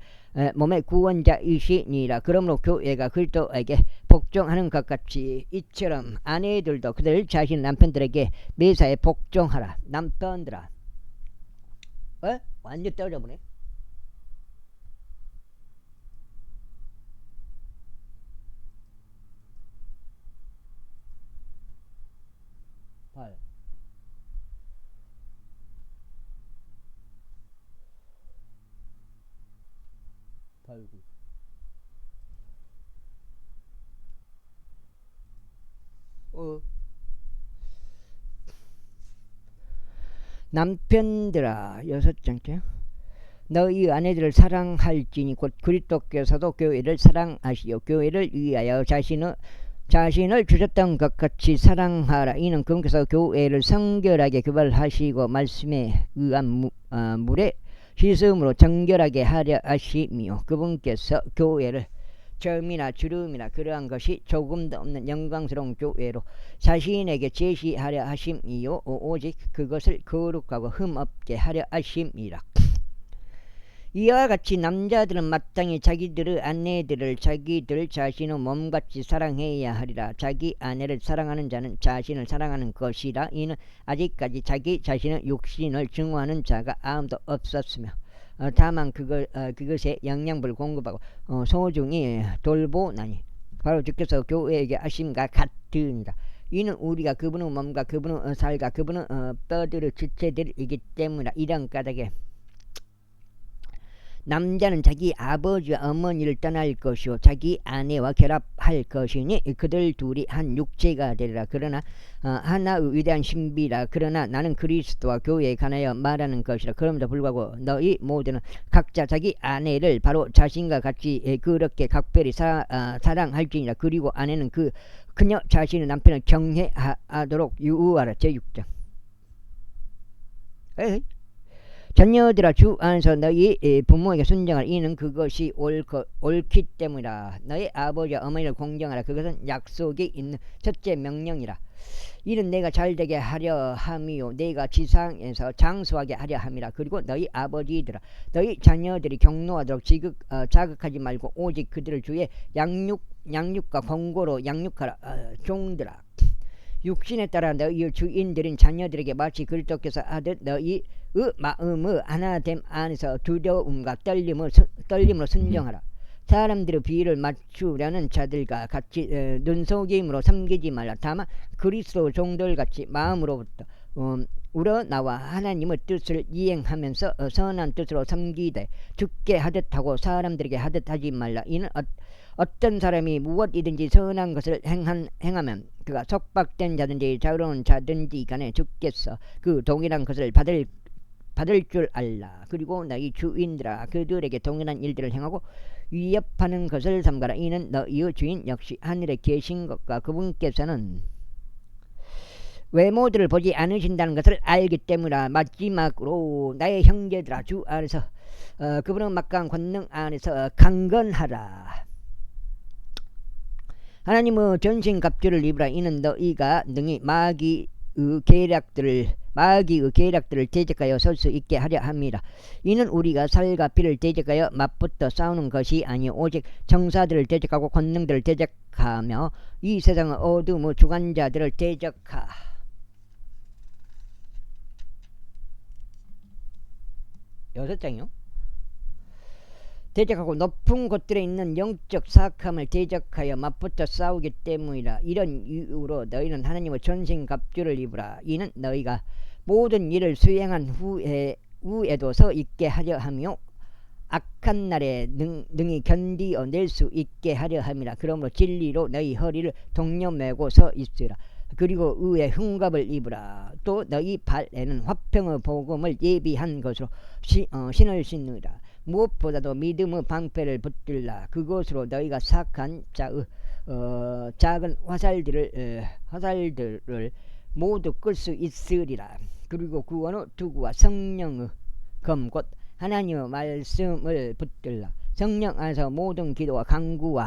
몸의 구원자이시니라. 그러므로 교회가 그리스도에게 복종하는 것 같이 이처럼 아내들도 그들 자신 남편들에게 매사에 복종하라. 남편들아 완전 떨어져보네. 남편들아 6장째 너희 아내들을 사랑할지니 곧 그리스도께서도 교회를 사랑하시오. 교회를 위하여 자신을 주셨던 것 같이 사랑하라. 이는 그분께서 교회를 성결하게 규발하시고 말씀에 의한 물에 씻음으로 정결하게 하려 하심이요. 그분께서 교회를 점이나 주름이나 그러한 것이 조금도 없는 영광스러운 교회로 자신에게 제시하려 하심이요. 오직 그것을 거룩하고 흠없게 하려 하심이라. 이와 같이 남자들은 마땅히 자기들의 아내들을 자기들 자신의 몸같이 사랑해야 하리라. 자기 아내를 사랑하는 자는 자신을 사랑하는 것이라. 이는 아직까지 자기 자신의 육신을 증오하는 자가 아무도 없었으며 다만 그것에 영양분을 공급하고 소중히 돌보나니 바로 주께서 교회에게 하심과 같으니라. 이는 우리가 그분의 몸과 그분의 살과 그분의 뼈들의 지체들이기 때문이라. 이런 까닭에 남자는 자기 아버지와 어머니를 떠날 것이요 자기 아내와 결합할 것이니 그들 둘이 한 육체가 되리라. 그러나 하나의 위대한 신비라. 그러나 나는 그리스도와 교회에 관하여 말하는 것이라. 그럼에도 불구하고 너희 모두는 각자 자기 아내를 바로 자신과 같이 그렇게 각별히 사랑할지니라. 그리고 아내는 그녀 자신의 남편을 경외하도록 유우하라. 제6장 자녀들아 주 안에서 너희 부모에게 순종하라. 이는 그것이 옳기 때문이라. 너희 아버지와 어머니를 공경하라. 그것은 약속이 있는 첫째 명령이라. 이는 내가 잘되게 하려 함이요 내가 지상에서 장수하게 하려 함이라. 그리고 너희 아버지들아 너희 자녀들이 경노하도록 자극하지 말고 오직 그들을 주의 양육과 권고로 양육하라. 종들아 육신에 따라 너희의 주인들인 자녀들에게 마치 그리스도께서 하듯 너희의 마음의 하나됨 안에서 두려움과 떨림으로 순종하라. 사람들의 비위를 맞추려는 자들과 같이 눈속임으로 섬기지 말라. 다만 그리스도 종들같이 마음으로부터 우러나와 하나님의 뜻을 이행하면서 선한 뜻으로 섬기되 죽게 하듯 하고 사람들에게 하듯 하지 말라. 이는 어떤 사람이 무엇이든지 선한 것을 행하면 그가 속박된 자든지 자유로운 자든지 간에 주께서 그 동일한 것을 받을 줄 알라. 그리고 너희 주인들아 그들에게 동일한 일들을 행하고 위협하는 것을 삼가라. 이는 너희의 주인 역시 하늘에 계신 것과 그분께서는 외모들을 보지 않으신다는 것을 알기 때문이라. 마지막으로 나의 형제들아 주 안에서 그분의 막강한 권능 안에서 강건하라. 하나님의 전신갑주를 입으라. 이는 너희가 능히 마귀의 계략들을 대적하여 설 수 있게 하려 함이라. 이는 우리가 살과 피를 대적하여 맞붙어 싸우는 것이 아니요 오직 정사들을 대적하고 권능들을 대적하며 이 세상의 어둠의 주관자들을 대적하. 여섯 장이요. 대적하고 높은 곳들에 있는 영적 사악함을 대적하여 맞붙어 싸우기 때문이라. 이런 이유로 너희는 하나님의 전신갑주를 입으라. 이는 너희가 모든 일을 수행한 후에도 서 있게 하려 하며 악한 날에 능히 견디어낼 수 있게 하려 함이라. 그러므로 진리로 너희 허리를 동여매고 서 있으라. 그리고 의의 흉갑을 입으라. 또 너희 발에는 화평의 복음을 예비한 것으로 신을 신으라. 무엇보다도 믿음의 방패를 붙들라. 그것으로 너희가 사악한 자의 작은 화살들을 모두 끌 수 있으리라. 그리고 구원의 투구와 성령의 검 곧 하나님의 말씀을 붙들라. 성령 안에서 모든 기도와 강구로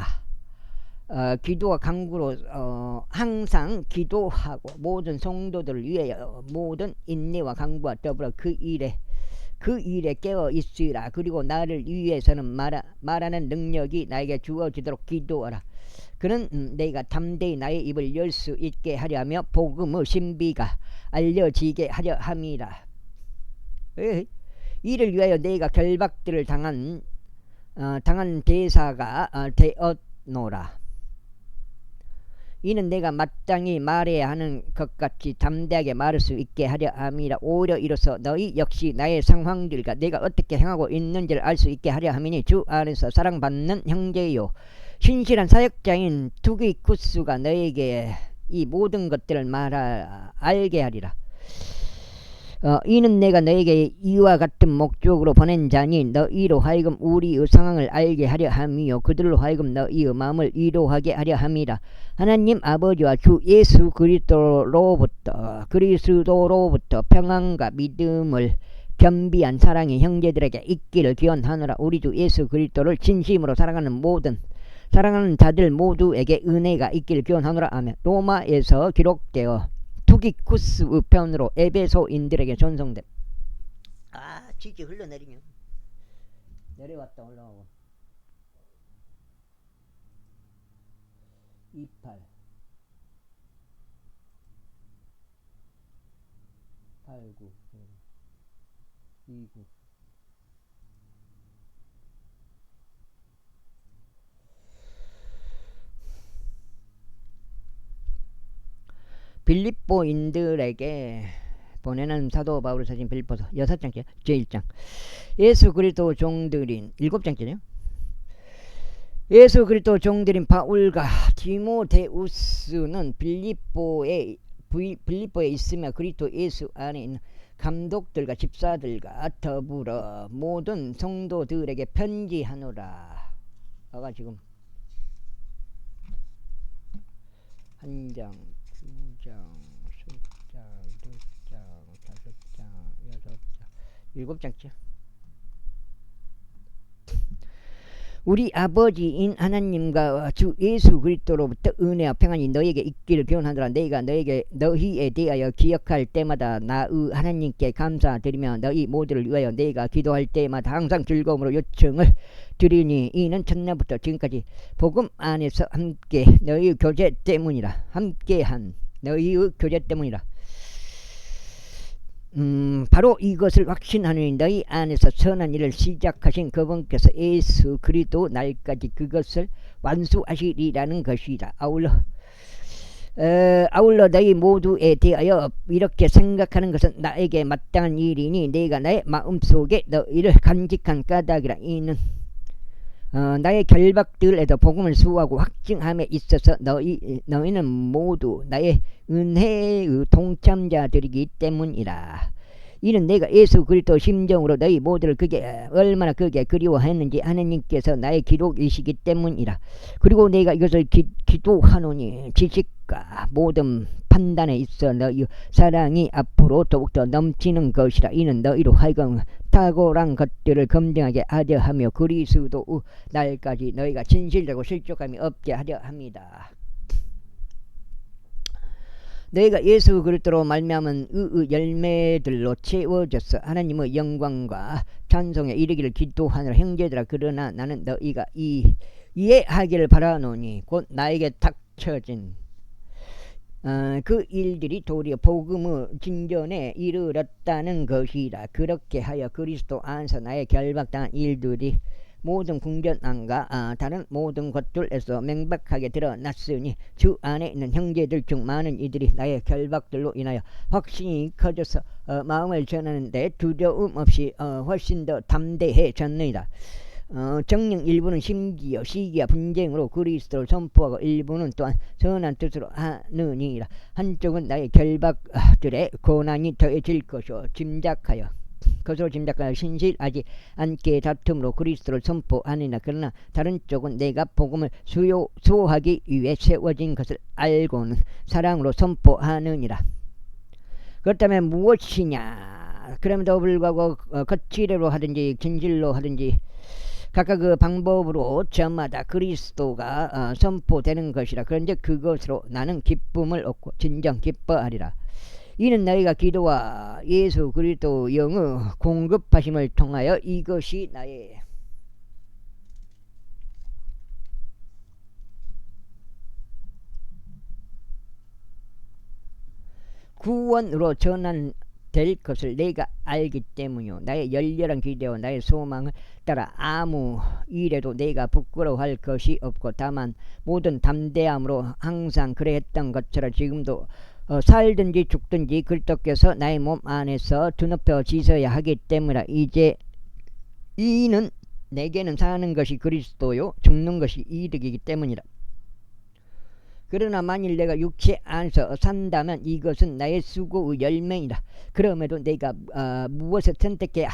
항상 기도하고 모든 성도들을 위하여 모든 인내와 강구와 더불어 그 일에 깨어 있으라. 그리고 나를 위해서는 말하는 능력이 나에게 주어지도록 기도하라. 그는 내가 담대히 나의 입을 열 수 있게 하려 하며 복음의 신비가 알려지게 하려 함이라. 이를 위하여 내가 결박들을 당한 대사가 되었노라. 이는 내가 마땅히 말해야 하는 것 같이 담대하게 말할 수 있게 하려 함이라. 오히려 이로써 너희 역시 나의 상황들과 내가 어떻게 행하고 있는지를 알 수 있게 하려 함이니 주 안에서 사랑받는 형제요 신실한 사역자인 투기쿠스가 너에게 이 모든 것들을 알게 하리라. 이는 내가 너에게 이와 같은 목적으로 보낸 자니 너희로 하여금 우리의 상황을 알게 하려 함이요 그들로 하여금 너희의 마음을 위로하게 하려 함이라. 하나님 아버지와 주 예수 그리스도로부터 평안과 믿음을 겸비한 사랑이 형제들에게 있기를 기원하노라. 우리 주 예수 그리스도를 진심으로 사랑하는 자들 모두에게 은혜가 있기를 기원하노라. 아멘. 로마에서 기록되어 투기쿠스 우편으로 에베소인들에게 전송됨. 지지 흘러내리면 내려왔다 올라오고 28 89 29 빌립보인들에게 보내는 사도 바울의 사진 빌립보서 6장째 제1장. 예수 그리스도 종들인 7장째네요. 예수 그리스도 종들인 바울과 디모데우스는 빌립보에 있으며 그리스도 예수 안에 있는 감독들과 집사들과 더불어 모든 성도들에게 편지하노라. 아까 지금 한 장, 두 장, 세 장, 네 장, 다섯 장, 여섯 장, 7장째. 우리 아버지인 하나님과 주 예수 그리스도로부터 은혜와 평안이 너에게 있기를 기원하노라. 내가 너희에 대하여 기억할 때마다 나의 하나님께 감사드리며 너희 모두를 위하여 내가 기도할 때마다 항상 즐거움으로 요청을 드리니 이는 첫날부터 지금까지 복음 안에서 함께한 너희의 교제 때문이라. 바로 이것을 확신하노니 너희 안에서 선한 일을 시작하신 그분께서 예수 그리스도 날까지 그것을 완수하시리라는 것이다. 아울러 너희 모두에 대하여 이렇게 생각하는 것은 나에게 마땅한 일이니 내가 나의 마음속에 너희를 간직한 까닭이라. 이는 나의 결박들에도 복음을 수호하고 확증함에 있어서 너희는 모두 나의 은혜의 동참자들이기 때문이라. 이는 내가 예수 그리스도 심정으로 너희 모두를 얼마나 그리워했는지 하느님께서 나의 기록이시기 때문이라. 그리고 내가 이것을 기도하노니 지식과 모든 판단에 있어 너희 사랑이 앞으로 더욱더 넘치는 것이라. 이는 너희로 하여금 탁월한 것들을 검증하게 하려 하며 그리스도 날까지 너희가 진실되고 실족함이 없게 하려 합니다. 너희가 예수 그리스도로 말미암은 의 열매들로 채워졌어. 하나님의 영광과 찬송에 이르기를 기도하느라. 형제들아, 그러나 나는 너희가 이해하기를 바라노니 곧 나에게 닥쳐진 그 일들이 도리어 복음의 진전에 이르렀다는 것이라. 그렇게 하여 그리스도 안에서 나의 결박당한 일들이 모든 궁전안과 다른 모든 것들에서 명백하게 드러났으니 주 안에 있는 형제들 중 많은 이들이 나의 결박들로 인하여 확신이 커져서 마음을 전하는데 두려움 없이 훨씬 더 담대해졌느니라. 정령 일부는 심지어 시기와 분쟁으로 그리스도를 선포하고 일부는 또한 선한 뜻으로 하느니라. 한쪽은 나의 결박들의 고난이 더해질 것이요 것으로 짐작하여 신실하지 않게 다툼으로 그리스도를 선포하느니라. 그러나 다른 쪽은 내가 복음을 수호하기 위해 세워진 것을 알고는 사랑으로 선포하느니라. 그렇다면 무엇이냐? 그럼에도 불구하고 거칠애로 하든지 진실로 하든지 각각 그 방법으로 저마다 그리스도가 선포되는 것이라. 그런즉 그것으로 나는 기쁨을 얻고 진정 기뻐하리라. 이는 너희가 기도와 예수 그리스도 영의 공급하심을 통하여 이것이 나의 구원으로 전환될 것을 내가 알기 때문이요. 나의 열렬한 기대와 나의 소망을 따라 아무 일에도 내가 부끄러워할 것이 없고 다만 모든 담대함으로 항상 그래했던 것처럼 지금도 살든지 죽든지 그리스도께서 나의 몸 안에서 드높여 지셔야 하기 때문이라. 이제 이는 내게는 사는 것이 그리스도요 죽는 것이 이득이기 때문이라. 그러나 만일 내가 육체 안에서 산다면 이것은 나의 수고의 열매이라. 그럼에도 내가 무엇을 선택해야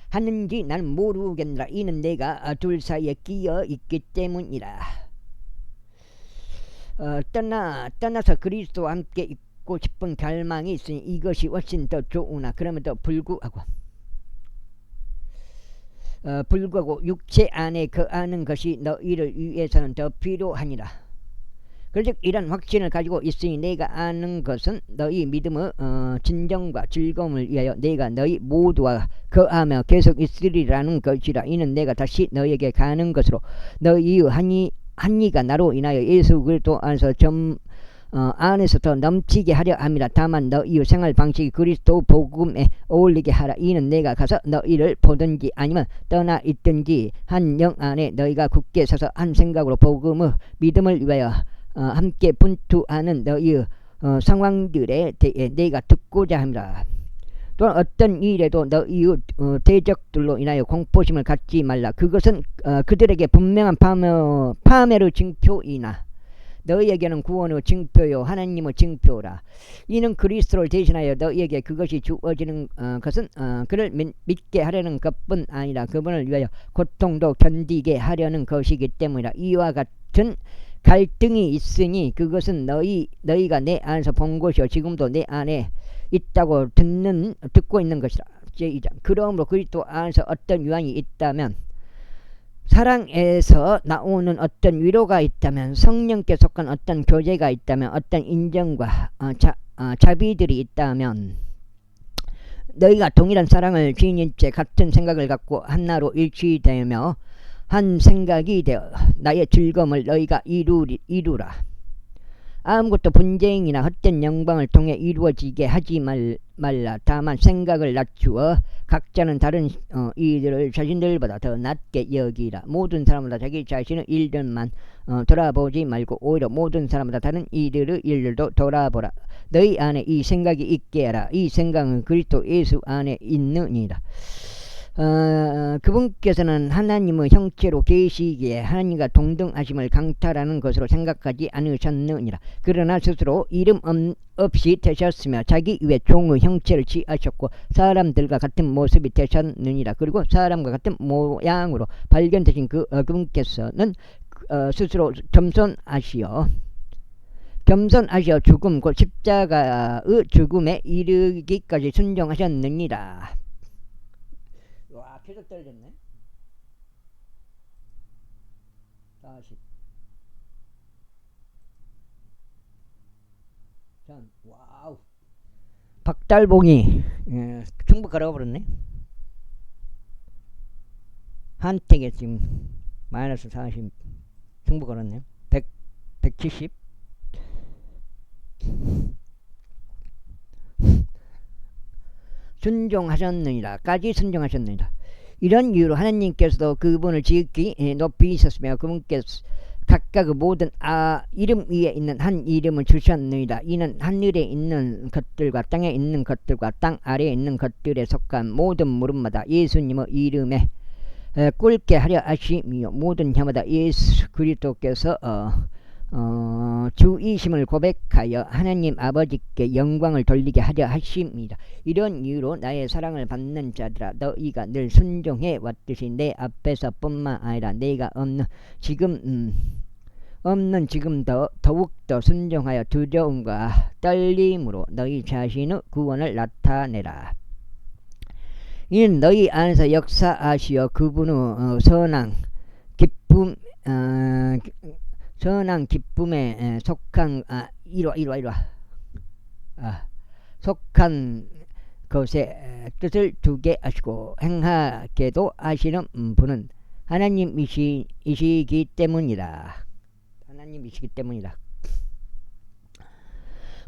하는지 나는 모르겠노라. 이는 내가 둘 사이에 끼어 있기 때문이라. 떠나서 그리스도와 함께 있고 싶은 갈망이 있으니 이것이 훨씬 더 좋으나 그럼에도 불구하고 육체 안에 거하는 것이 너희를 위해서는 더 필요하니라. 그런즉 이런 확신을 가지고 있으니 내가 아는 것은 너희 믿음의 진정과 즐거움을 위하여 내가 너희 모두와 거하며 계속 있으리라는 것이라. 이는 내가 다시 너희에게 가는 것으로 너희의 한이가 나로 인하여 예수 그리스도 안에서 안에서 더 넘치게 하려 함이라. 다만 너희의 생활 방식이 그리스도 복음에 어울리게 하라. 이는 내가 가서 너희를 보든지 아니면 떠나 있든지 한 영 안에 너희가 굳게 서서 한 생각으로 복음의 믿음을 위하여 함께 분투하는 너희의 상황들에 대해 내가 듣고자 함이라. 또한 어떤 일에도 너희의 대적들로 인하여 공포심을 갖지 말라. 그것은 그들에게 분명한 파멸의 징표이나 너희에게는 구원의 징표요 하나님의 징표라. 이는 그리스도를 대신하여 너희에게 그것이 주어지는 것은 그를 믿게 하려는 것뿐 아니라 그분을 위하여 고통도 견디게 하려는 것이기 때문이라. 이와 같은 갈등이 있으니 그것은 너희가 내 안에서 본 것이요 지금도 내 안에 있다고 듣고 있는 것이라. 제2장. 그러므로 그리스도 안에서 어떤 유한이 있다면 사랑에서 나오는 어떤 위로가 있다면 성령께 속한 어떤 교제가 있다면 어떤 인정과 자비들이 있다면 너희가 동일한 사랑을 지닌 채 같은 생각을 갖고 하나로 일치되며 한 생각이 되어 나의 즐거움을 너희가 이루라. 아무것도 분쟁이나 헛된 영광을 통해 이루어지게 하지 말라. 다만 생각을 낮추어 각자는 다른 이들을 자신들보다 더 낮게 여기라. 모든 사람마다 자기 자신의 일들만 돌아보지 말고 오히려 모든 사람마다 다른 이들의 일들도 돌아보라. 너희 안에 이 생각이 있게 하라. 이 생각은 그리스도 예수 안에 있느니라. 그분께서는 하나님의 형체로 계시기에 하나님과 동등하심을 강탈하는 것으로 생각하지 않으셨느니라. 그러나 스스로 이름 없이 되셨으며 자기 위에 종의 형체를 취하셨고 사람들과 같은 모습이 되셨느니라. 그리고 사람과 같은 모양으로 발견되신 그분께서는 스스로 겸손하시어 죽음 곧 십자가의 죽음에 이르기까지 순종하셨느니라. 와, 계속 떨어졌네. 40. 전 와우 박달봉이 중부 걸어버렸네. 한택에 지금 마이너스 40 중부 걸었네요. 170 순종하셨느니라까지 순종하셨느니라. 이런 이유로 하나님께서도 그분을 지극히 높이 있었으며 그분께서 각각 그 모든 이름 위에 있는 한 이름을 주셨느니라. 이는 하늘에 있는 것들과 땅에 있는 것들과 땅 아래에 있는 것들에 속한 모든 무릎마다 예수님의 이름에 꿇게 하려 하심이요 모든 혀마다 예수 그리스도께서 주이심을 고백하여 하나님 아버지께 영광을 돌리게 하려 하심이라. 이런 이유로 나의 사랑을 받는 자들아 너희가 늘 순종해 왔듯이 내 앞에서 뿐만 아니라 내가 없는 지금 더욱더 순종하여 두려움과 떨림으로 너희 자신의 구원을 나타내라. 이는 너희 안에서 역사하시어 그분의 선한 기쁨에 속한 속한 것에 뜻을 두게 하시고 행하게도 하시는 분은 하나님이시기 때문이라.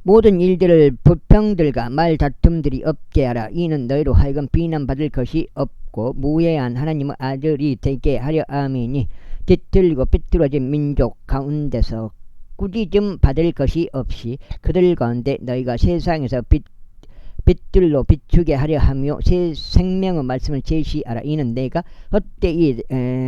모든 일들을 불평들과 말다툼들이 없게 하라. 이는 너희로 하여금 비난받을 것이 없고 무해한 하나님의 아들이 되게 하려 함이니 뒤틀리고 삐뚤어진 민족 가운데서 꾸짖음 받을 것이 없이 그들 가운데 너희가 세상에서 빛들로 비추게 하려 하며 새 생명의 말씀을 제시하라. 이는 내가 헛되이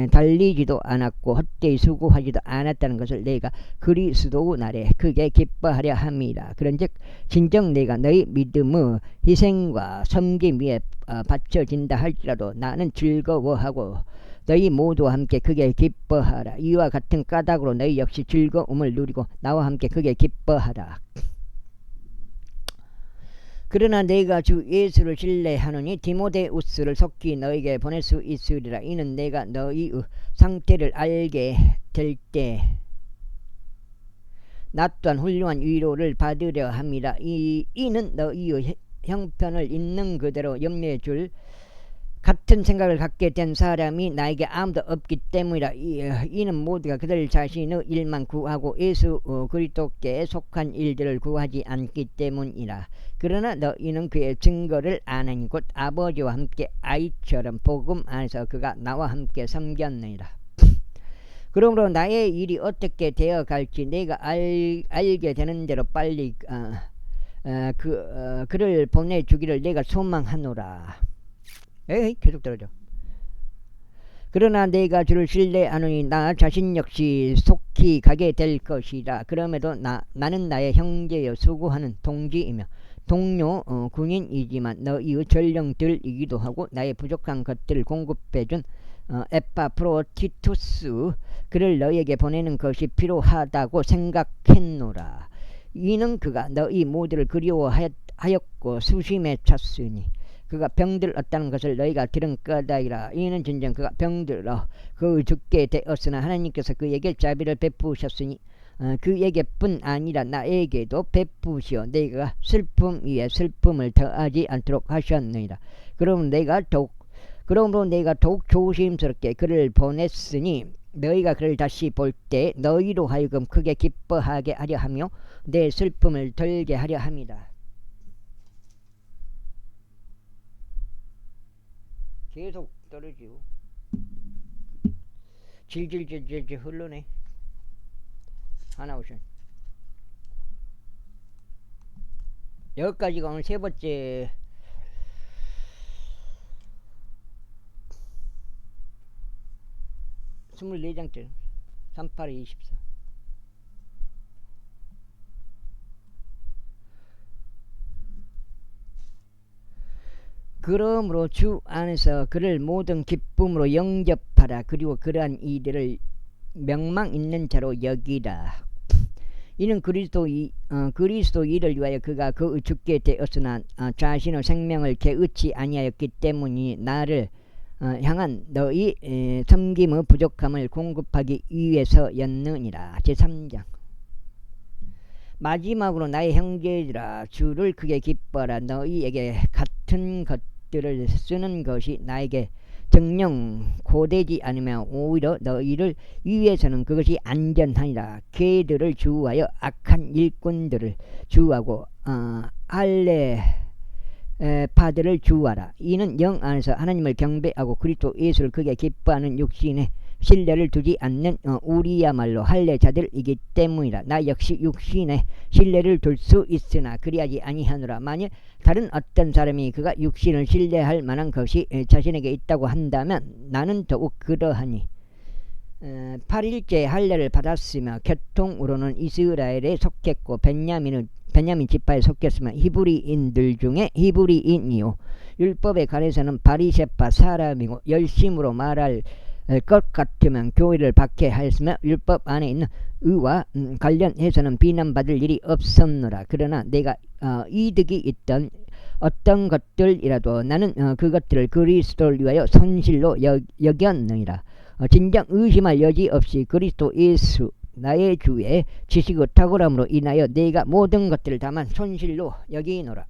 달리지도 않았고 헛되이 수고하지도 않았다는 것을 내가 그리스도 날에 크게 기뻐하려 함이라. 그런즉 진정 내가 너희 믿음의 희생과 섬김 위에 바쳐진다 할지라도 나는 즐거워하고 너희 모두와 함께 크게 기뻐하라. 이와 같은 까닭으로 너희 역시 즐거움을 누리고 나와 함께 크게 기뻐하라. 그러나 내가 주 예수를 신뢰하노니 디모데우스를 속히 너에게 보낼 수 있으리라. 이는 내가 너희의 상태를 알게 될 때 나 또한 훌륭한 위로를 받으려 함이라. 이는 너희의 형편을 있는 그대로 염려해 줄 같은 생각을 갖게 된 사람이 나에게 아무도 없기 때문이라. 이는 모두가 그들 자신의 일만 구하고 예수 그리스도께 속한 일들을 구하지 않기 때문이라. 그러나 너희는 그의 증거를 아나니 곧 아버지와 함께 아이처럼 복음 안에서 그가 나와 함께 섬겼느니라. 그러므로 나의 일이 어떻게 되어 갈지 내가 알게 되는 대로 빨리 그를 보내주기를 내가 소망하노라. 에이 계속 떨어져. 그러나 내가 주를 신뢰하노니 나 자신 역시 속히 가게 될 것이라. 그럼에도 나는 나의 형제여 수고하는 동지이며 동료 군인이지만 너희의 전령들이기도 하고 나의 부족한 것들을 공급해준 에파프로디투스 그를 너희에게 보내는 것이 필요하다고 생각했노라. 이는 그가 너희 모두를 그리워하였고 수심에 찼으니 그가 병들었다는 것을 너희가 들은 까닭이라. 이는 진정 그가 병들어 그 죽게 되었으나 하나님께서 그에게 자비를 베푸셨으니 그에게뿐 아니라 나에게도 베푸시어 내가 슬픔 위에 슬픔을 더하지 않도록 하셨느니라. 그러므로 내가 더욱 조심스럽게 그를 보냈으니 너희가 그를 다시 볼 때 너희로 하여금 크게 기뻐하게 하려 하며 내 슬픔을 덜게 하려 함이다. 계속 떨어지고 질질질질 흘러내. 하나 오션. 여기까지가 오늘 세 번째 24장째 38에 24. 그러므로 주 안에서 그를 모든 기쁨으로 영접하라. 그리고 그러한 이들을 명망 있는 자로 여기라. 이는 그리스도 일을 위하여 그가 그 죽게 되었으나 자신의 생명을 개의치 아니하였기 때문이 나를 향한 너희 섬김의 부족함을 공급하기 위해서였느니라. 제3장. 마지막으로 나의 형제들아 주를 크게 기뻐라. 너희에게 같은 것들을 쓰는 것이 나에게 정녕 고되지 않으면 오히려 너희를 위해서는 그것이 안전하니라. 개들을 주우하여 악한 일꾼들을 주우하고 할례 파들을 주우하라. 이는 영 안에서 하나님을 경배하고 그리스도 예수를 크게 기뻐하는 육신에 신뢰를 두지 않는 우리야말로 할례자들이기 때문이라. 나 역시 육신에 신뢰를 둘 수 있으나 그리하지 아니하노라. 만일 다른 어떤 사람이 그가 육신을 신뢰할 만한 것이 자신에게 있다고 한다면 나는 더욱 그러하니 8일째 할례를 받았으며 교통으로는 이스라엘에 속했고 베냐민 지파에 속했으며 히브리인들 중에 히브리인이요 율법에 관해서는 바리새파 사람이고 열심으로 말할 것 같으면 교회를 박해하였으며 율법 안에 있는 의와 관련해서는 비난받을 일이 없었노라. 그러나 내가 이득이 있던 어떤 것들이라도 나는 그것들을 그리스도를 위하여 손실로 여겼느니라. 진정 의심할 여지 없이 그리스도 예수 나의 주의 지식의 탁월함으로 인하여 내가 모든 것들을 다만 손실로 여기노라.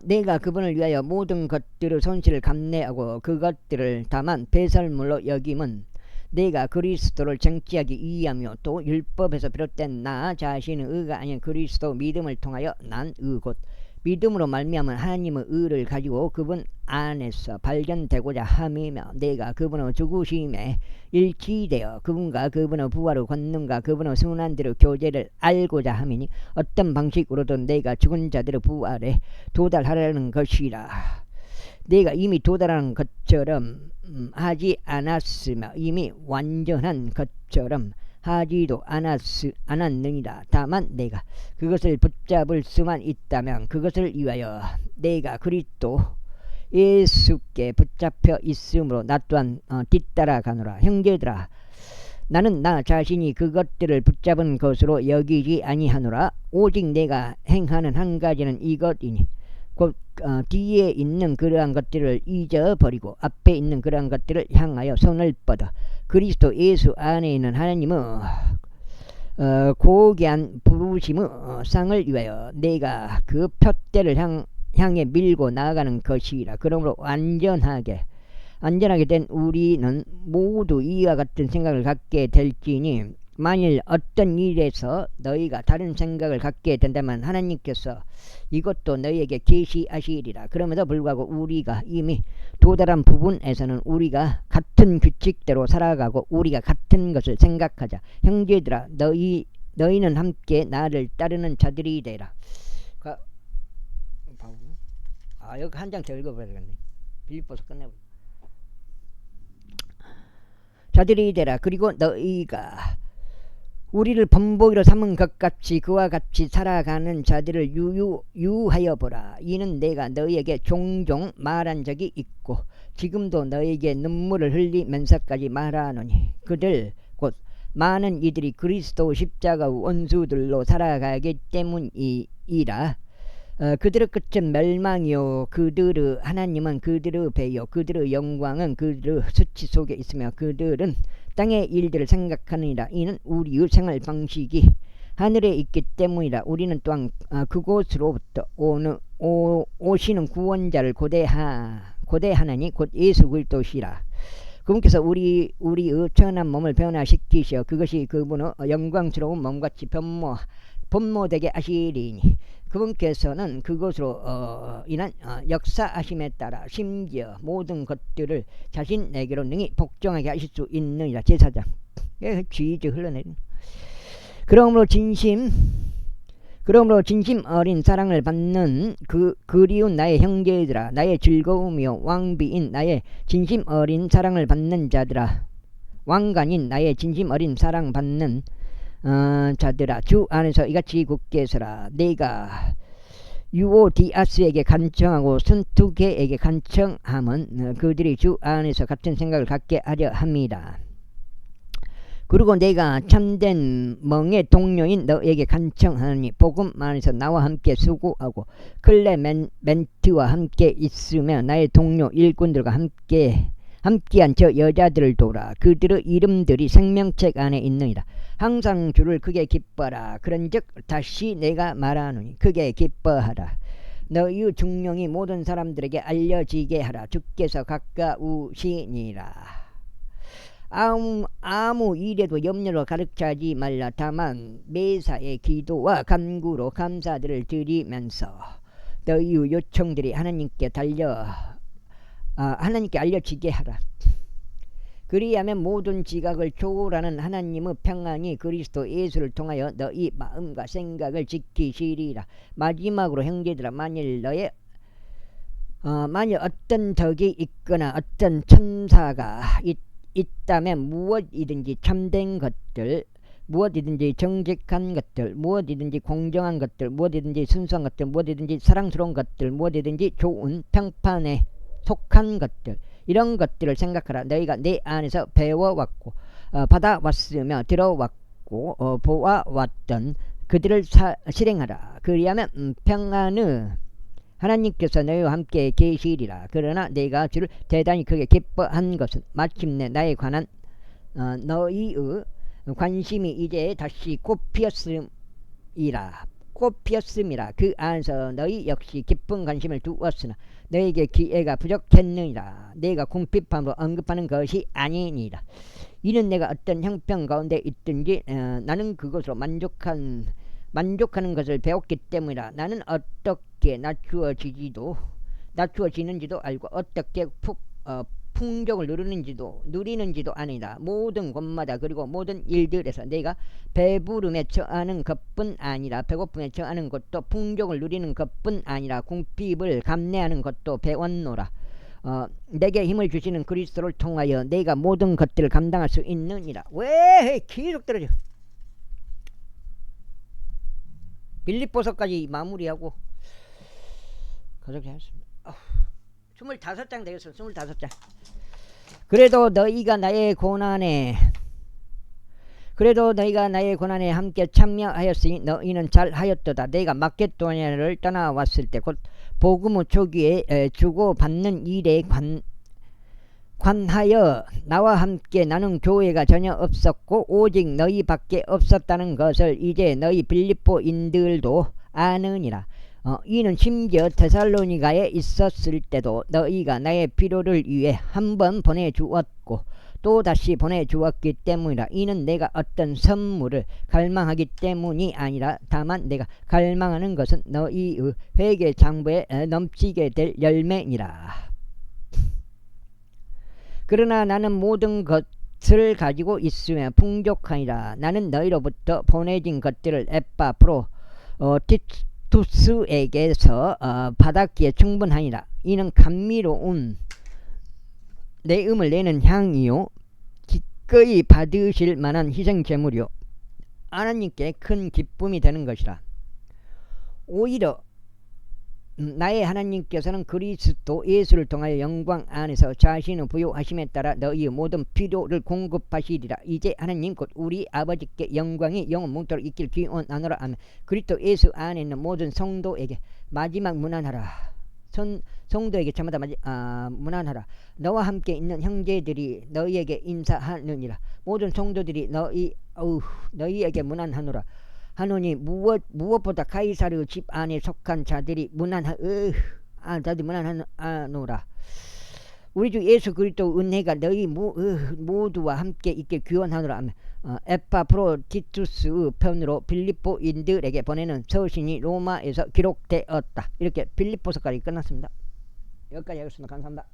내가 그분을 위하여 모든 것들의 손실을 감내하고 그것들을 다만 배설물로 여김은 내가 그리스도를 정치하기 위하며 또 율법에서 비롯된 나 자신의 의가 아닌 그리스도 믿음을 통하여 난 의 곧 믿음으로 말미암은 하나님의 의를 가지고 그분 안에서 발견되고자 함이며 내가 그분의 죽으심에 일치되어 그분과 그분의 부활의 권능과 그분의 순환들의 교제를 알고자 함이니 어떤 방식으로든 내가 죽은 자들의 부활에 도달하려는 것이라. 내가 이미 도달한 것처럼 하지 않았으며 이미 완전한 것처럼 하지도 않았느니라. 다만 내가 그것을 붙잡을 수만 있다면 그것을 위하여 내가 그리스도 예수께 붙잡혀 있으므로 나 또한 뒤따라가노라. 형제들아 나는 나 자신이 그것들을 붙잡은 것으로 여기지 아니하노라. 오직 내가 행하는 한 가지는 이것이니 곧 뒤에 있는 그러한 것들을 잊어버리고 앞에 있는 그러한 것들을 향하여 손을 뻗어 그리스도 예수 안에 있는 하나님의 고귀한 부르심의 상을 위하여 내가 그 표대를 향해 밀고 나아가는 것이라. 그러므로 안전하게 된 우리는 모두 이와 같은 생각을 갖게 될지니 만일 어떤 일에서 너희가 다른 생각을 갖게 된다면 하나님께서 이것도 너희에게 계시하시리라. 그럼에도 불구하고 우리가 이미 도달한 부분에서는 우리가 같은 규칙대로 살아가고 우리가 같은 것을 생각하자. 형제들아 너희는 함께 나를 따르는 자들이 되라. 여기 한 장 더 읽어봐야 되겠네. 빌립보서 끝내고 자들이 되라. 그리고 너희가 우리를 본보기로 삼은 것 같이 그와 같이 살아가는 자들을 유하여 보라. 이는 내가 너희에게 종종 말한 적이 있고 지금도 너희에게 눈물을 흘리면서까지 말하노니 그들 곧 많은 이들이 그리스도 십자가의 원수들로 살아가기 때문이라. 그들의 끝은 멸망이요 그들의 하나님은 그들의 배요 그들의 영광은 그들의 수치 속에 있으며 그들은 땅의 일들을 생각하느니라. 이는 우리의 생활 방식이 하늘에 있기 때문이라. 우리는 또한 그곳으로부터 오시는 구원자를 고대하나니 곧 예수 그리스도시라. 그분께서 우리의 천한 몸을 변화시키시어 그것이 그분의 영광스러운 몸같이 본모되게 하시리니 그분께서는 그것으로 인한 역사하심에 따라 심지어 모든 것들을 자신에게로 능히 복종하게 하실 수 있느니라. 제사장 쥐지 흘러내린. 그러므로 진심 어린 사랑을 받는 그리운 나의 형제들아 나의 즐거움이요 왕비인 나의 진심 어린 사랑을 받는 자들아 왕관인 나의 진심 어린 사랑 받는 자들아 주 안에서 이같이 굳게 서라. 내가 유오디아스에게 간청하고 순투계에게 간청함은 그들이 주 안에서 같은 생각을 갖게 하려 합니다. 그리고 내가 참된 멍의 동료인 너에게 간청하니 복음 안에서 나와 함께 수고하고 클레멘트와 함께 있으며 나의 동료 일꾼들과 함께한 저 여자들을 도라. 그들의 이름들이 생명책 안에 있느니라. 항상 주를 크게 기뻐하라. 그런즉 다시 내가 말하노니 크게 기뻐하라. 너희의 중령이 모든 사람들에게 알려지게 하라. 주께서 가까우시니라. 아무 일에도 염려로 가득하지 말라. 다만 매사의 기도와 간구로 감사들을 드리면서 너희의 요청들이 하나님께 하나님께 알려지게 하라. 그리하면 모든 지각을 초월하는 하나님의 평안이 그리스도 예수를 통하여 너희 마음과 생각을 지키시리라. 마지막으로 형제들아, 만일 어떤 덕이 있거나 어떤 천사가 있다면 무엇이든지 참된 것들, 무엇이든지 정직한 것들, 무엇이든지 공정한 것들, 무엇이든지 순수한 것들, 무엇이든지 사랑스러운 것들, 무엇이든지 좋은 평판에 속한 것들, 이런 것들을 생각하라. 너희가 내 안에서 배워왔고 받아왔으며 들어왔고 보아왔던 그들을 실행하라. 그리하면 평안의 하나님께서 너희와 함께 계시리라. 그러나 내가 주를 대단히 크게 기뻐한 것은 마침내 나에 관한 너희의 관심이 이제 다시 꽃피었음이라. 그 안에서 너희 역시 기쁜 관심을 두었으나 너에게 기회가 부족했느니라. 내가 궁핍함으로 언급하는 것이 아니니라. 이는 내가 어떤 형편 가운데 있든지 나는 그것으로 만족하는 것을 배웠기 때문이라. 나는 어떻게 낮추어지는지도 알고 어떻게 풍족을 누리는지도 아니다. 모든 곳마다 그리고 모든 일들에서 내가 배부름에 처하는 것뿐 아니라 배고픔에 처하는 것도 풍족을 누리는 것뿐 아니라 궁핍을 감내하는 것도 배웠노라. 내게 힘을 주시는 그리스도를 통하여 내가 모든 것들을 감당할 수 있느니라. 왜 계속 떨어져. 빌립보서까지 마무리하고 그렇게 했습니다. 25장 되겠어. 25장. 그래도 너희가 나의 고난에 함께 참여하였으니 너희는 잘하였도다. 내가 마케도니아를 떠나왔을 때 곧 복음의 초기에 주고받는 일에 관하여 나와 함께 나는 교회가 전혀 없었고 오직 너희밖에 없었다는 것을 이제 너희 빌립보인들도 아느니라. 이는 심지어 데살로니가에 있었을 때도 너희가 나의 필요를 위해 한 번 보내주었고 또 다시 보내주었기 때문이라. 이는 내가 어떤 선물을 갈망하기 때문이 아니라 다만 내가 갈망하는 것은 너희의 회개 장부에 넘치게 될 열매니라. 그러나 나는 모든 것을 가지고 있으며 풍족하니라. 나는 너희로부터 보내진 것들을 에빠프로 티투스에게서 받았기에 충분하니라. 이는 감미로운 내음을 내는 향이요 기꺼이 받으실 만한 희생제물이요 하나님께 큰 기쁨이 되는 것이라. 오히려 나의 하나님께서는 그리스도 예수를 통하여 영광 안에서 자신의 부요하심에 따라 너희의 모든 필요를 공급하시리라. 이제 하나님 곧 우리 아버지께 영광이 영원 뭉토록 있길 기원하노라. 아멘. 그리스도 예수 안에 있는 모든 성도에게 마지막 문안하라. 성도에게 저마다 문안하라. 너와 함께 있는 형제들이 너희에게 인사하느니라. 모든 성도들이 너희에게 문안하노라. 하노니 무엇보다 카이사르 집 안에 속한 자들이 문안하노라. 우리 주 예수 그리스도 은혜가 너희 모두와 함께 있게 기원하노라. 에파프로디투스 편으로 빌립보인들에게 보내는 서신이 로마에서 기록되었다. 이렇게 빌립보서까지 끝났습니다. 여기까지 하겠습니다. 감사합니다.